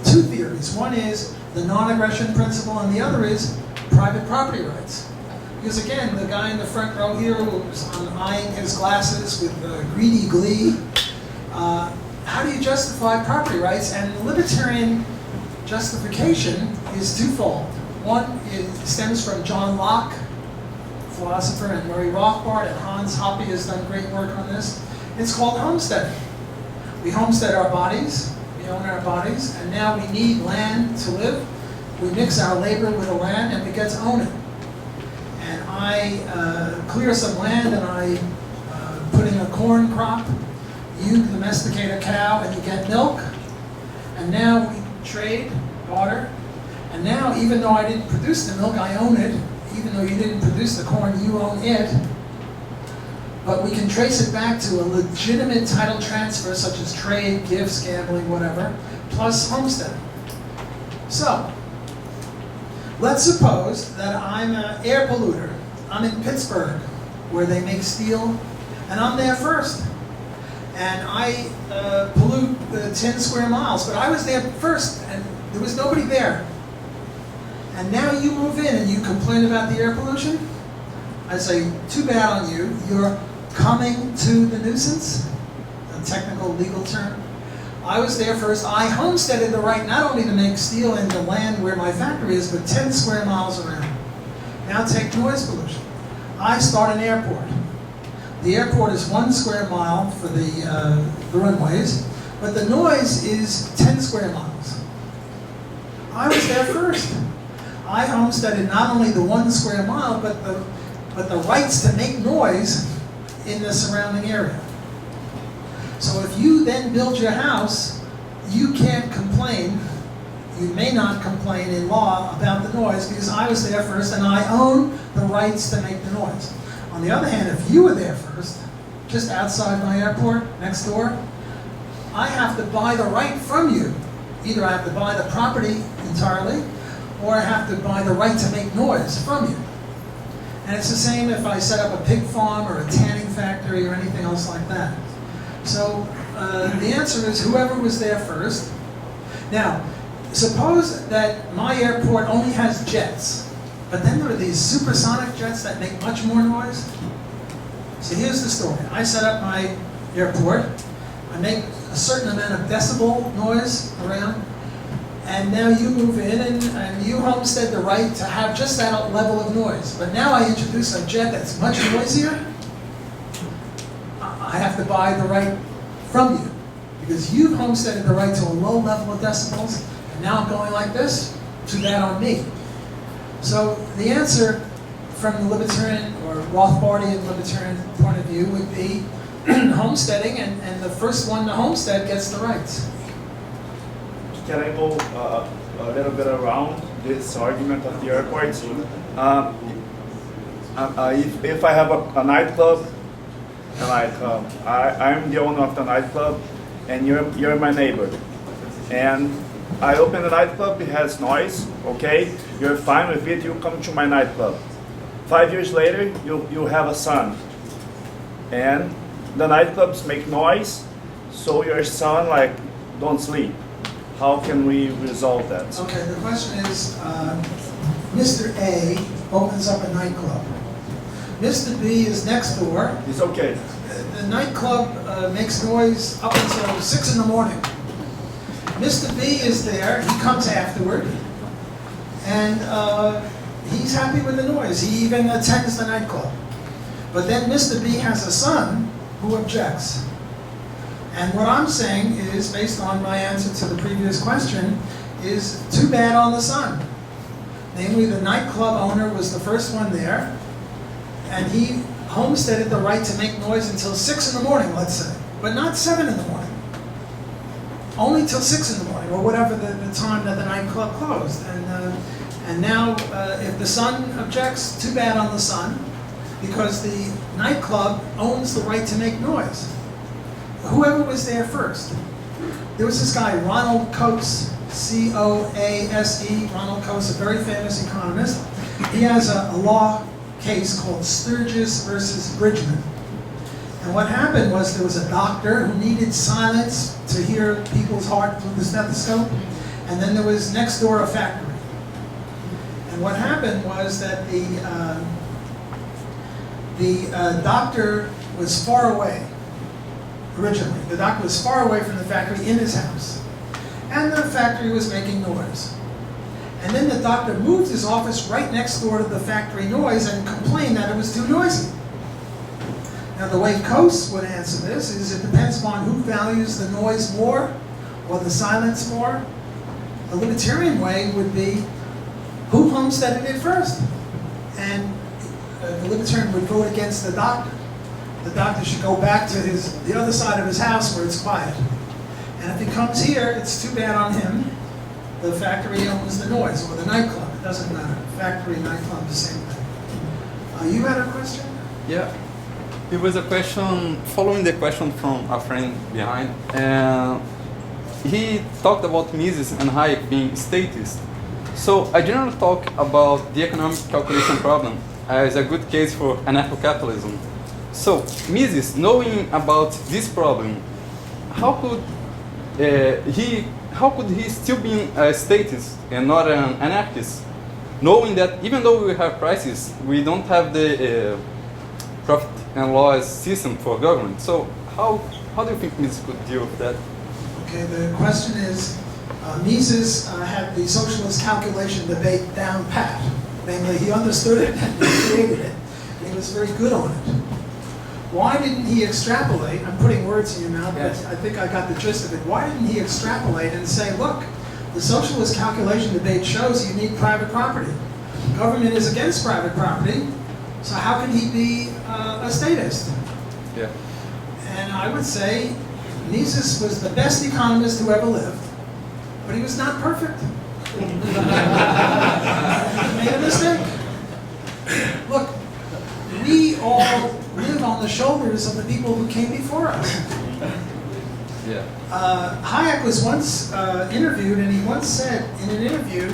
two theories. One is the non-aggression principle, and the other is private property rights. Because again, the guy in the front row here who's eyeing his glasses with greedy glee, how do you justify property rights? And the libertarian justification is twofold. One stems from John Locke, philosopher, and Murray Rothbard, and Hans Hoppe has done great work on this. It's called homesteading. We homestead our bodies, we own our bodies, and now we need land to live. We mix our labor with the land, and we get to own it. And I clear some land, and I put in a corn crop. You domesticate a cow, and you get milk. And now we trade, barter. And now, even though I didn't produce the milk, I own it. Even though you didn't produce the corn, you own it. But we can trace it back to a legitimate title transfer, such as trade, gifts, gambling, whatever, plus homesteading. So, let's suppose that I'm an air polluter. I'm in Pittsburgh, where they make steel, and I'm there first. and I pollute 10 square miles. But I was there first, and there was nobody there. And now you move in and you complain about the air pollution? I say, too bad on you. You're coming to the nuisance, a technical legal term. I was there first. I homesteaded the right not only to make steel in the land where my factory is, but 10 square miles around. Now take noise pollution. I start an airport. The airport is 1 square mile for the runways, but the noise is 10 square miles. I was there first. I homesteaded not only the 1 square mile, but the rights to make noise in the surrounding area. So if you then build your house, you can't complain, you may not complain in law about the noise because I was there first and I own the rights to make the noise. On the other hand, if you were there first, just outside my airport, next door, I have to buy the right from you. Either I have to buy the property entirely, or I have to buy the right to make noise from you. And it's the same if I set up a pig farm or a tanning factory or anything else like that. So the answer is whoever was there first. Now, suppose that my airport only has jets, but then there are these supersonic jets that make much more noise. So here's the story. I set up my airport. I make a certain amount of decibel noise around. And now you move in and you homestead the right to have just that level of noise. But now I introduce a jet that's much noisier. I have to buy the right from you because you've homesteaded the right to a low level of decibels. And now I'm going like this. Too bad on me. So the answer from the libertarian or Rothbardian libertarian point of view would be homesteading, and the first one to homestead gets the rights. Can I go a little bit around this argument of the airports? If I have a nightclub, like I'm the owner of the nightclub, and you're my neighbor, and I open the nightclub, it has noise, okay? You're fine with it, you come to my nightclub. 5 years later, you have a son, and the nightclubs make noise, so your son like don't sleep. How can we resolve that? Okay, the question is, Mr. A opens up a nightclub. Mr. B is next door. It's okay. The nightclub makes noise up until 6 in the morning. Mr. B is there, he comes afterward, and he's happy with the noise. He even attends the nightclub. But then Mr. B has a son who objects. And what I'm saying is, based on my answer to the previous question, is too bad on the son. Namely, the nightclub owner was the first one there, and he homesteaded the right to make noise until 6 in the morning, let's say, but not 7 in the morning. Only till 6 in the morning, or whatever the time that the nightclub closed. And now, if the son objects, too bad on the son, because the nightclub owns the right to make noise. Whoever was there first. There was this guy, Ronald Coase, C-O-A-S-E, Ronald Coase, a very famous economist. He has a law case called Sturgis versus Bridgman. And what happened was there was a doctor who needed silence to hear people's heart through the stethoscope, and then there was next door a factory. And what happened was that the doctor was far away. Originally, the doctor was far away from the factory in his house, and the factory was making noise. And then the doctor moved his office right next door to the factory noise and complained that it was too noisy. Now, the way Coase would answer this is it depends upon who values the noise more or the silence more. The libertarian way would be who homesteaded it first, and the libertarian would vote against the doctor. The doctor should go back to the other side of his house where it's quiet. And if he comes here, it's too bad on him. The factory owns the noise, or the nightclub. It doesn't matter. Factory, nightclub, the same thing. You had a question? Yeah. It was a question, following the question from a friend behind. He talked about Mises and Hayek being statists. So I generally talk about the economic calculation problem as a good case for anarcho-capitalism. So, Mises, knowing about this problem, how could he still be a statist and not an anarchist, knowing that even though we have prices, we don't have the profit and loss system for government? So, how do you think Mises could deal with that? Okay, the question is, Mises had the socialist calculation debate down pat. Namely, he understood it and he created it. And he was very good on it. Why didn't he extrapolate? I'm putting words in your mouth, Yes. but I think I got the gist of it. Why didn't he extrapolate and say, look, the socialist calculation debate shows you need private property. Government is against private property, so how can he be a statist? Yeah. And I would say Mises was the best economist who ever lived, but he was not perfect. He made a mistake. Look, we all live on the shoulders of the people who came before us. Yeah. Hayek was once interviewed, and he once said in an interview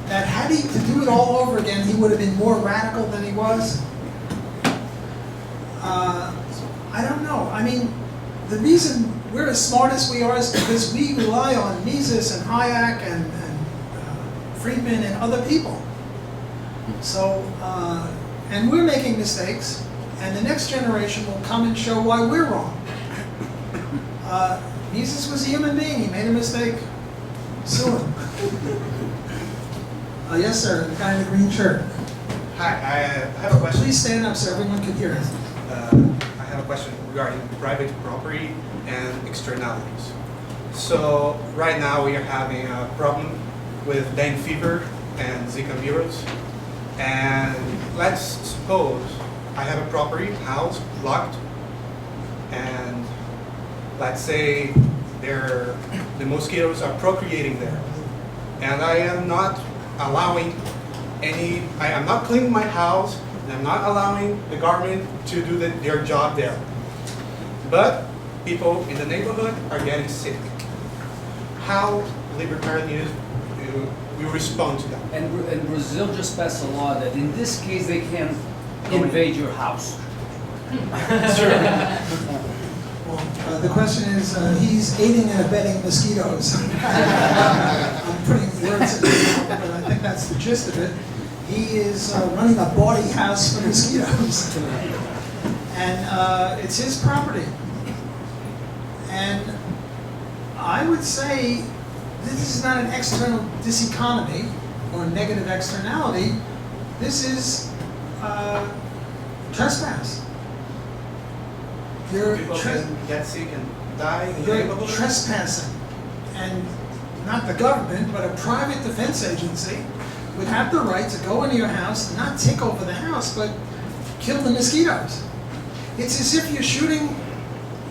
that had he to do it all over again, he would have been more radical than he was. I don't know. I mean, the reason we're as smart as we are is because we rely on Mises and Hayek and Friedman and other people. So, and we're making mistakes, and the next generation will come and show why we're wrong. Mises was a human being. He made a mistake. Sue him. Yes, sir. The guy in the green shirt. Hi, I have a question. Please stand up so everyone can hear us. I have a question regarding private property and externalities. So right now we are having a problem with dengue fever and Zika virus. And let's suppose I have a property, house, locked, and let's say the mosquitoes are procreating there. And I am not allowing I am not cleaning my house, and I'm not allowing the government to do their job there. But people in the neighborhood are getting sick. How libertarianism will respond to that? And Brazil just passed a law that in this case they can invade your house. Well, the question is, he's aiding and abetting mosquitoes. I'm putting words in his mouth, but I think that's the gist of it. He is running a bawdy house for mosquitoes. And it's his property. And I would say this is not an external diseconomy or negative externality. This is trespass. People can get sick and die in the You're neighborhood? trespassing, and not the government, but a private defense agency would have the right to go into your house, not take over the house, but kill the mosquitoes. It's as if you're shooting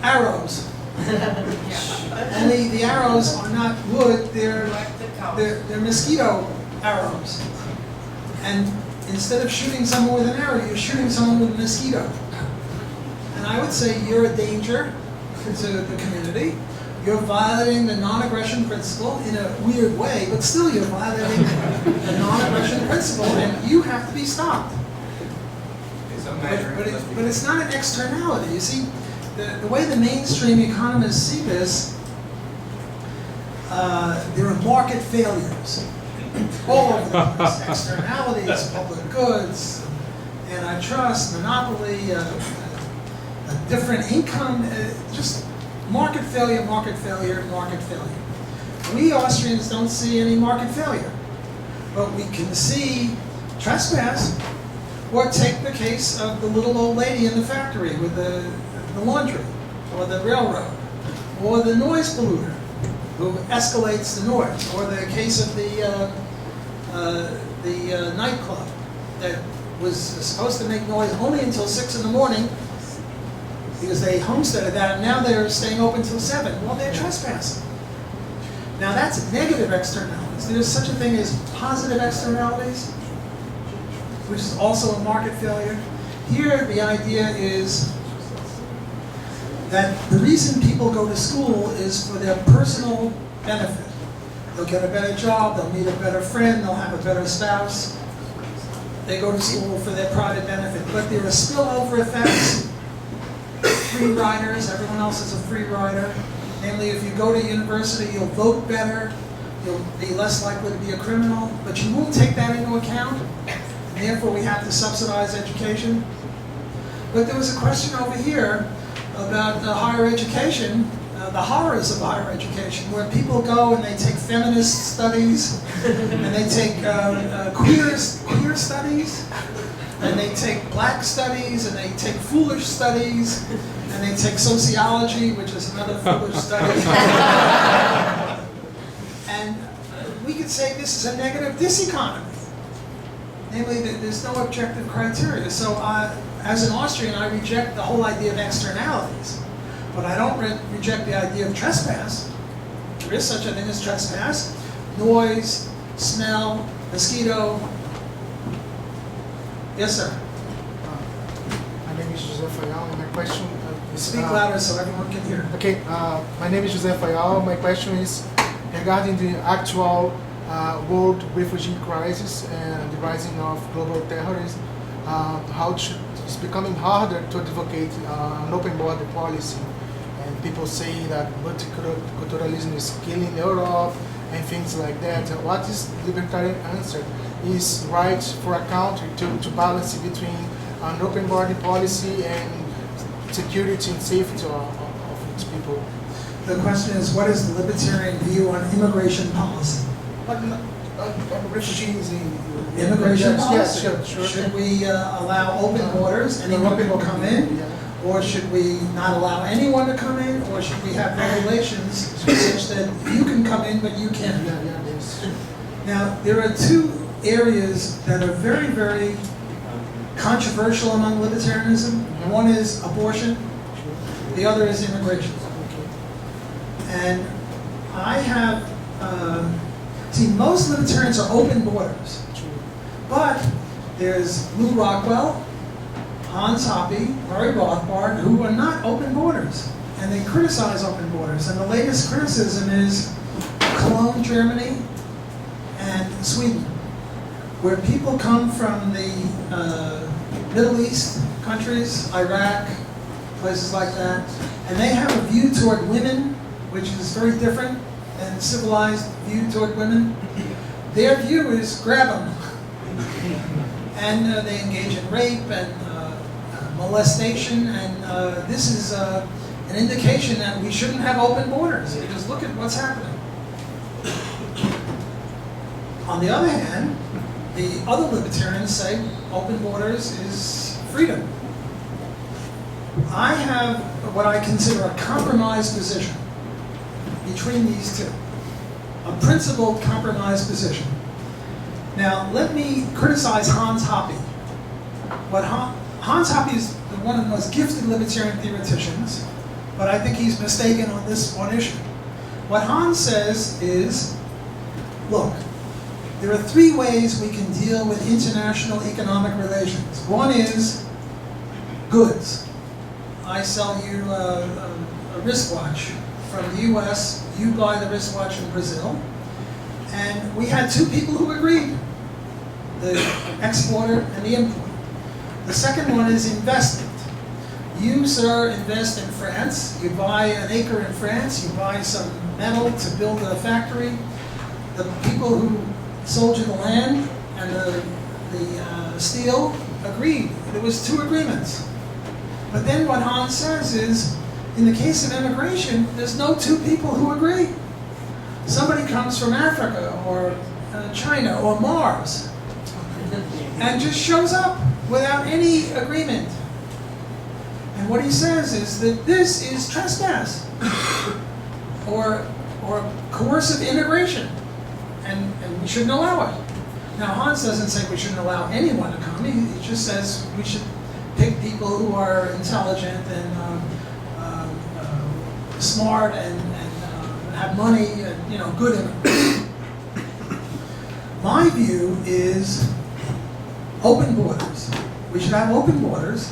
arrows. Only the arrows are not wood, they're mosquito arrows. And instead of shooting someone with an arrow, you're shooting someone with a mosquito. And I would say you're a danger to the community. You're violating the non-aggression principle in a weird way, but still you're violating the non-aggression principle, and you have to be stopped. But it's not an externality. You see, the way the mainstream economists see this, there are market failures all over the place. Externalities, public goods, antitrust, monopoly, a different income, just market failure, market failure, market failure. We Austrians don't see any market failure, but we can see trespass. Or take the case of the little old lady in the factory with the laundry, or the railroad, or the noise polluter who escalates the noise, or the case of the nightclub that was supposed to make noise only until 6 in the morning because they homesteaded that, and now they're staying open till 7. Well, they're trespassing. Now that's negative externalities. There's such a thing as positive externalities, which is also a market failure. Here, the idea is that the reason people go to school is for their personal benefit. They'll get a better job, they'll meet a better friend, they'll have a better spouse. They go to school for their private benefit. But there are spillover effects free riders, everyone else is a free rider. Namely, if you go to university, you'll vote better, you'll be less likely to be a criminal, but you won't take that into account, and therefore we have to subsidize education. But there was a question over here about higher education, the horrors of higher education, where people go and they take feminist studies, and they take queer studies, and they take black studies, and they take foolish studies, and they take sociology, which is another foolish study. And we could say this is a negative diseconomy. Namely, that there's no objective criteria. So as an Austrian, I reject the whole idea of externalities. But I don't reject the idea of trespass. There is such a thing as trespass. Noise, smell, mosquito. Yes, sir. My name is José Fayal, and my question is... Speak louder so everyone can hear. Okay, my name is José Fayal. My question is regarding the actual world refugee crisis and the rising of global terrorism. It's becoming harder to advocate an open border policy. And people say that multiculturalism is killing Europe and things like that. What is the libertarian answer? Is right for a country to balance between an open border policy and security and safety of its people? The question is, what is the libertarian view on immigration policy? Refugees in Immigration yes, policy? yes, sure. Should we allow open borders, anyone can come in? Yeah. Or should we not allow anyone to come in? Or should we have regulations such that you can come in but you can't? Yeah, yes. Now, there are two areas that are very, very controversial among libertarianism. One is abortion, the other is immigration. And I have, most libertarians are open borders. But there's Lou Rockwell, Hans Hoppe, Murray Rothbard, who are not open borders. And they criticize open borders. And the latest criticism is Cologne, Germany, and Sweden, where people come from the Middle East countries, Iraq, places like that, and they have a view toward women, which is very different than civilized view toward women. Their view is grab them. And they engage in rape and molestation, and this is an indication that we shouldn't have open borders, because look at what's happening. On the other hand, the other libertarians say open borders is freedom. I have what I consider a compromise position between these two, a principled compromise position. Now, let me criticize Hans Hoppe. Hans Hoppe is one of the most gifted libertarian theoreticians, but I think he's mistaken on this one issue. What Hans says is, look, there are three ways we can deal with international economic relations. One is goods. I sell you a wristwatch from the US, you buy the wristwatch in Brazil, and we had two people who agreed, the exporter and the importer. The second one is investment. You, sir, invest in France, you buy an acre in France, you buy some metal to build a factory. The people who sold you the land and the steel agreed. There was two agreements. But then what Hans says is, in the case of immigration, there's no two people who agree. Somebody comes from Africa or China or Mars and just shows up without any agreement. And what he says is that this is trespass or coercive immigration, and we shouldn't allow it. Now, Hans doesn't say we shouldn't allow anyone to come. He just says we should pick people who are intelligent and smart and have money and good immigrants. My view is open borders. We should have open borders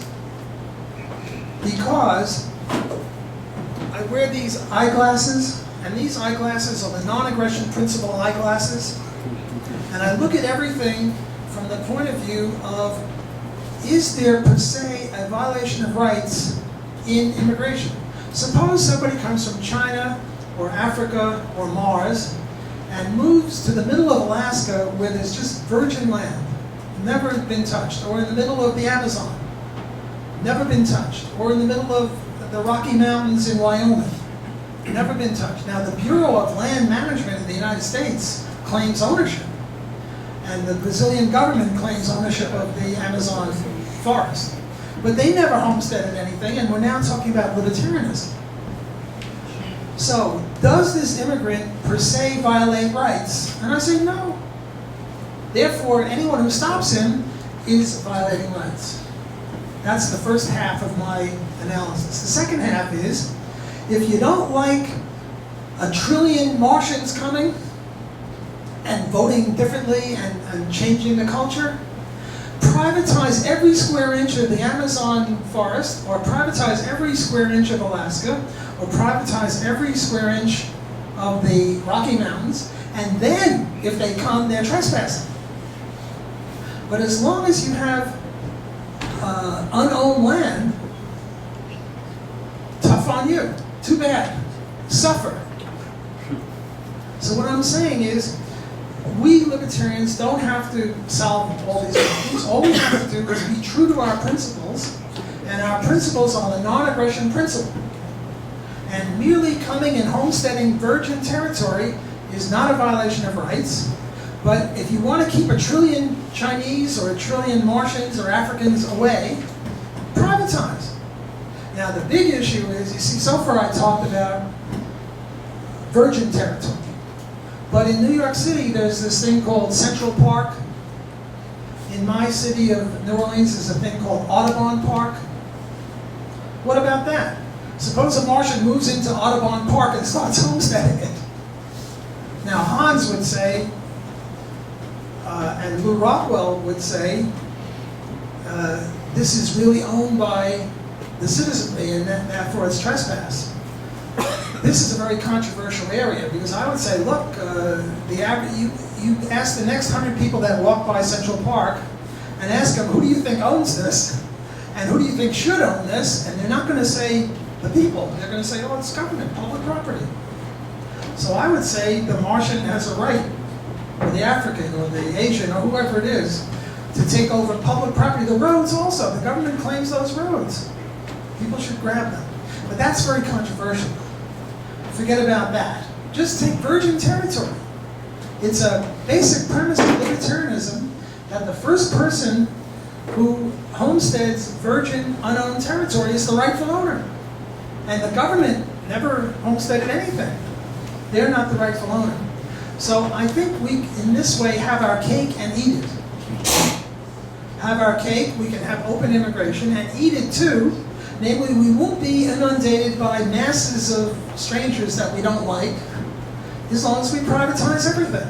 because I wear these eyeglasses, and these eyeglasses are the non-aggression principle eyeglasses, and I look at everything from the point of view of, is there per se a violation of rights in immigration. Suppose somebody comes from China or Africa or Mars and moves to the middle of Alaska where there's just virgin land, never been touched, or in the middle of the Amazon, never been touched, or in the middle of the Rocky Mountains in Wyoming, never been touched. Now, the Bureau of Land Management in the United States claims ownership, and the Brazilian government claims ownership of the Amazon forest. But they never homesteaded anything, and we're now talking about libertarianism. So, does this immigrant per se violate rights? And I say no. Therefore, anyone who stops him is violating rights. That's the first half of my analysis. The second half is, if you don't like 1 trillion Martians coming and voting differently and changing the culture, privatize every square inch of the Amazon forest, or privatize every square inch of Alaska, or privatize every square inch of the Rocky Mountains, and then, if they come, they're trespassing. But as long as you have unowned land, tough on you. Too bad. Suffer. So what I'm saying is, we libertarians don't have to solve all these problems. All we have to do is be true to our principles, and our principles are the non-aggression principle. And merely coming and homesteading virgin territory is not a violation of rights. But if you want to keep 1 trillion Chinese or 1 trillion Martians or Africans away, privatize. Now the big issue is, you see, so far I talked about virgin territory. But in New York City, there's this thing called Central Park. In my city of New Orleans, there's a thing called Audubon Park. What about that? Suppose a Martian moves into Audubon Park and starts homesteading it. Now Hans would say, and Lou Rockwell would say, this is really owned by the citizenry, and therefore it's trespass. This is a very controversial area, because I would say, look, you ask the next 100 people that walk by Central Park and ask them, who do you think owns this? And who do you think should own this? And they're not going to say the people. They're going to say, oh, it's government, public property. So I would say the Martian has a right, or the African, or the Asian, or whoever it is, to take over public property. The roads also. The government claims those roads. People should grab them. But that's very controversial. Forget about that. Just take virgin territory. It's a basic premise of libertarianism that the first person who homesteads virgin, unowned territory is the rightful owner. And the government never homesteaded anything. They're not the rightful owner. So I think we, in this way, have our cake and eat it. Have our cake, we can have open immigration, and eat it too. Namely, we won't be inundated by masses of strangers that we don't like, as long as we privatize everything.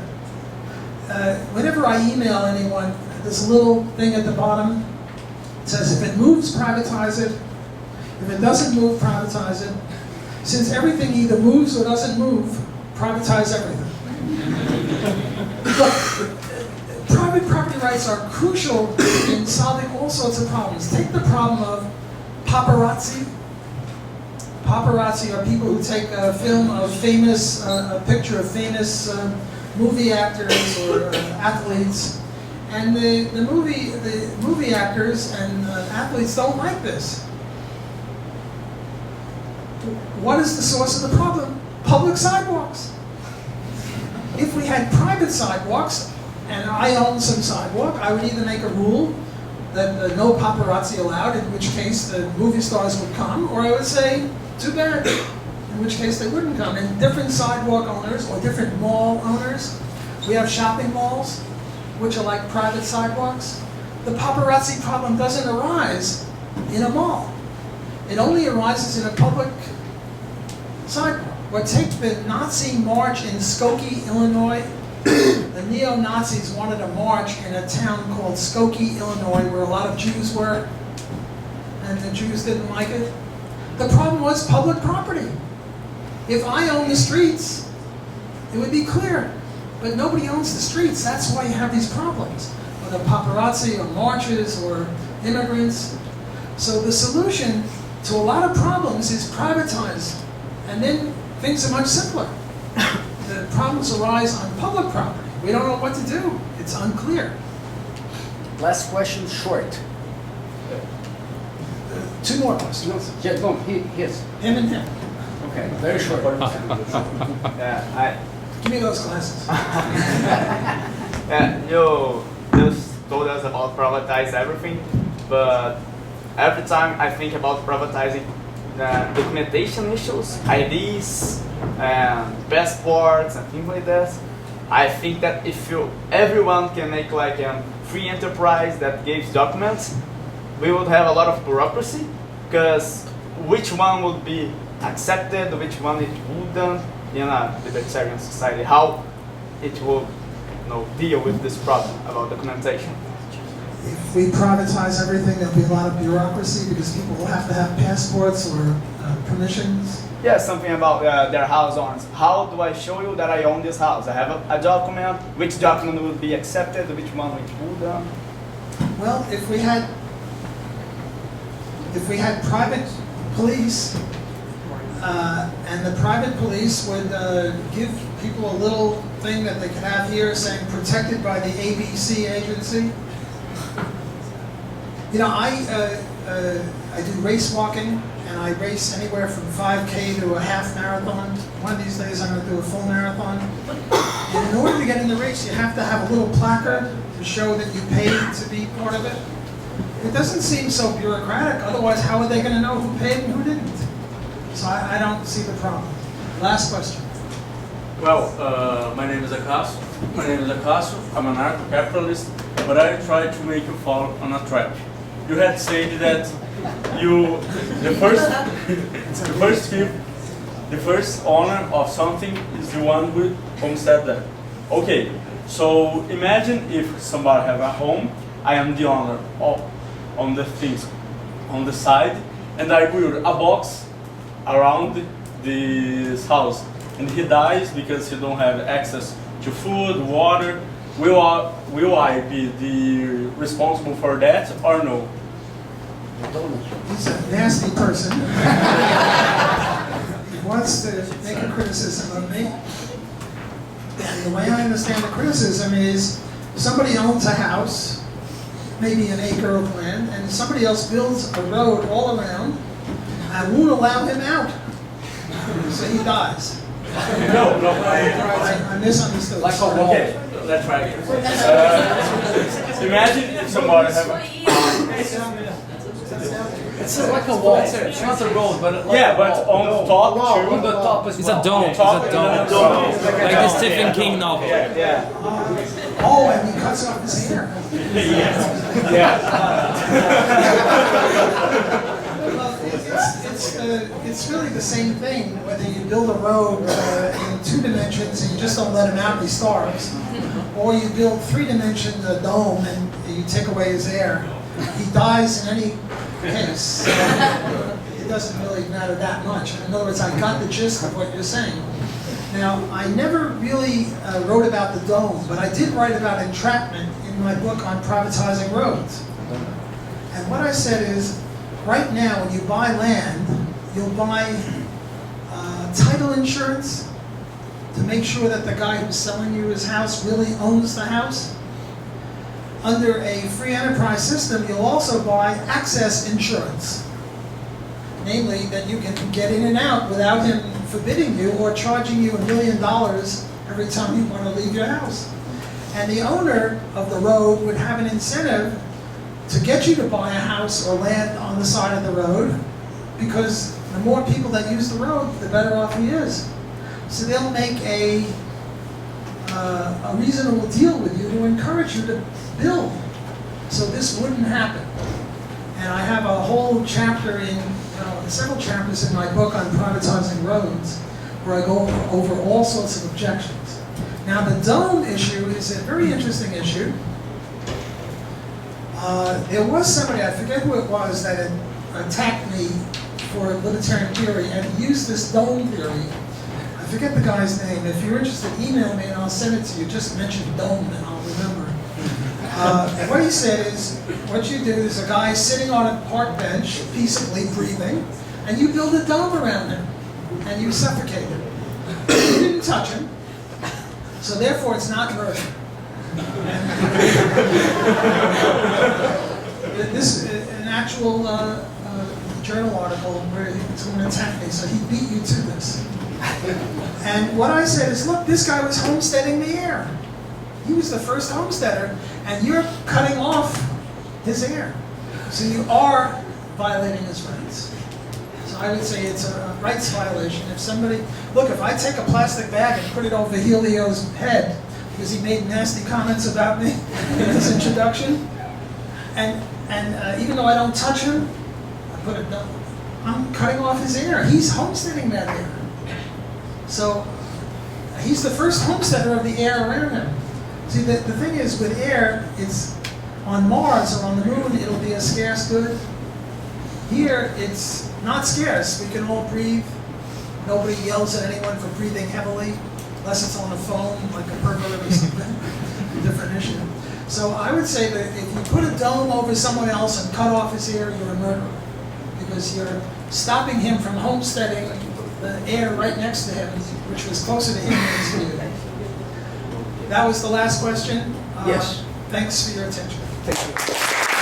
Whenever I email anyone, there's a little thing at the bottom. It says, if it moves, privatize it. If it doesn't move, privatize it. Since everything either moves or doesn't move, privatize everything. Look, private property rights are crucial in solving all sorts of problems. Take the problem of paparazzi. Paparazzi are people who take a film of famous, a picture of famous movie actors or athletes, and the movie actors and athletes don't like this. What is the source of the problem? Public sidewalks. If we had private sidewalks, and I own some sidewalk, I would either make a rule that no paparazzi allowed, in which case the movie stars would come, or I would say, too bad, in which case they wouldn't come. And different sidewalk owners or different mall owners, we have shopping malls, which are like private sidewalks. The paparazzi problem doesn't arise in a mall. It only arises in a public sidewalk. Or take the Nazi march in Skokie, Illinois. The neo-Nazis wanted a march in a town called Skokie, Illinois, where a lot of Jews were, and the Jews didn't like it. The problem was public property. If I own the streets, it would be clear. But nobody owns the streets. That's why you have these problems. Whether paparazzi or marches or immigrants. So the solution to a lot of problems is privatize, and then things are much simpler. The problems arise on public property. We don't know what to do. It's unclear. Last question, short. Two more questions. Yeah, go. Yes. Him and him. Okay. Very short. Give me those glasses. You just told us about privatize everything, but every time I think about privatizing documentation issues, IDs, and passports and things like that, I think that if everyone can make like a free enterprise that gives documents, we would have a lot of bureaucracy, because which one would be accepted, which one it wouldn't in a libertarian society, how it will deal with this problem about documentation. If we privatize everything, there'll be a lot of bureaucracy because people will have to have passports or permissions. Yeah, something about their house owners. How do I show you that I own this house? I have a document. Which document would be accepted? Which one which wouldn't? Well, if we had private police, and the private police would give people a little thing that they could have here saying protected by the ABC agency. You know, I do race walking, and I race anywhere from 5K to a half marathon. One of these days I'm going to do a full marathon. And in order to get in the race, you have to have a little placard to show that you paid to be part of it. It doesn't seem so bureaucratic, otherwise how are they going to know who paid and who didn't? So I don't see the problem. Last question. Well, my name is Acaso. I'm an anarcho-capitalist, but I try to make you fall on a trap. You had said that the first owner of something is the one who homestead that. Okay, so imagine if somebody have a home, I am the owner on the things on the side, and I build a box around this house, and he dies because he don't have access to food, water. Will I be the responsible for that or no? He's a nasty person. He wants to make a criticism of me. And the way I understand the criticism is somebody owns a house, maybe an acre of land, and somebody else builds a road all around and won't allow him out. So he dies. No. I misunderstood. Like a wall. Okay, let's try again. Imagine if somebody have It's like a wall. It's not a road, but like yeah, a but wall. on top too. On the top as It's well. a dome. It's a dome. Like the Stephen King novel. Yeah. Oh, and he cuts off his hair. It's really the same thing whether you build a road in 2 dimensions and you just don't let him out and he starves, or you build 3 dimensions a dome and you take away his air. He dies in any case. So it doesn't really matter that much. In other words, I got the gist of what you're saying. Now, I never really wrote about the dome, but I did write about entrapment in my book on privatizing roads. And what I said is, right now, when you buy land, you'll buy title insurance to make sure that the guy who's selling you his house really owns the house. Under a free enterprise system, you'll also buy access insurance. Namely, that you can get in and out without him forbidding you or charging you $1 million every time you want to leave your house. And the owner of the road would have an incentive to get you to buy a house or land on the side of the road, because the more people that use the road, the better off he is. So they'll make a reasonable deal with you to encourage you to build. So this wouldn't happen. And I have a whole chapter several chapters in my book on privatizing roads, where I go over all sorts of objections. Now the dome issue is a very interesting issue. There was somebody, I forget who it was, that had attacked me for libertarian theory and used this dome theory. I forget the guy's name. If you're interested, email me and I'll send it to you. Just mention dome and I'll remember. What he said is, what you do is a guy sitting on a park bench, peaceably breathing, and you build a dome around him, and you suffocate him. You didn't touch him, so therefore it's not murder. This is an actual journal article where it's going to attack me, so he beat you to this. And what I said is, look, this guy was homesteading the air. He was the first homesteader, and you're cutting off his air. So you are violating his rights. So I would say it's a rights violation. If somebody, look, if I take a plastic bag and put it over Helio's head, because he made nasty comments about me in his introduction, and even though I don't touch him, I put it down, I'm cutting off his air. He's homesteading that air. So he's the first homesteader of the air around him. See, the thing is, with air, it's on Mars or on the moon, it'll be a scarce good. Here, it's not scarce. We can all breathe. Nobody yells at anyone for breathing heavily, unless it's on a phone, like a pervert or something. Different issue. So I would say that if you put a dome over someone else and cut off his air, you're a murderer. Because you're stopping him from homesteading the air right next to him, which was closer to him than to you. That was the last question. Yes. Thanks for your attention. Thank you.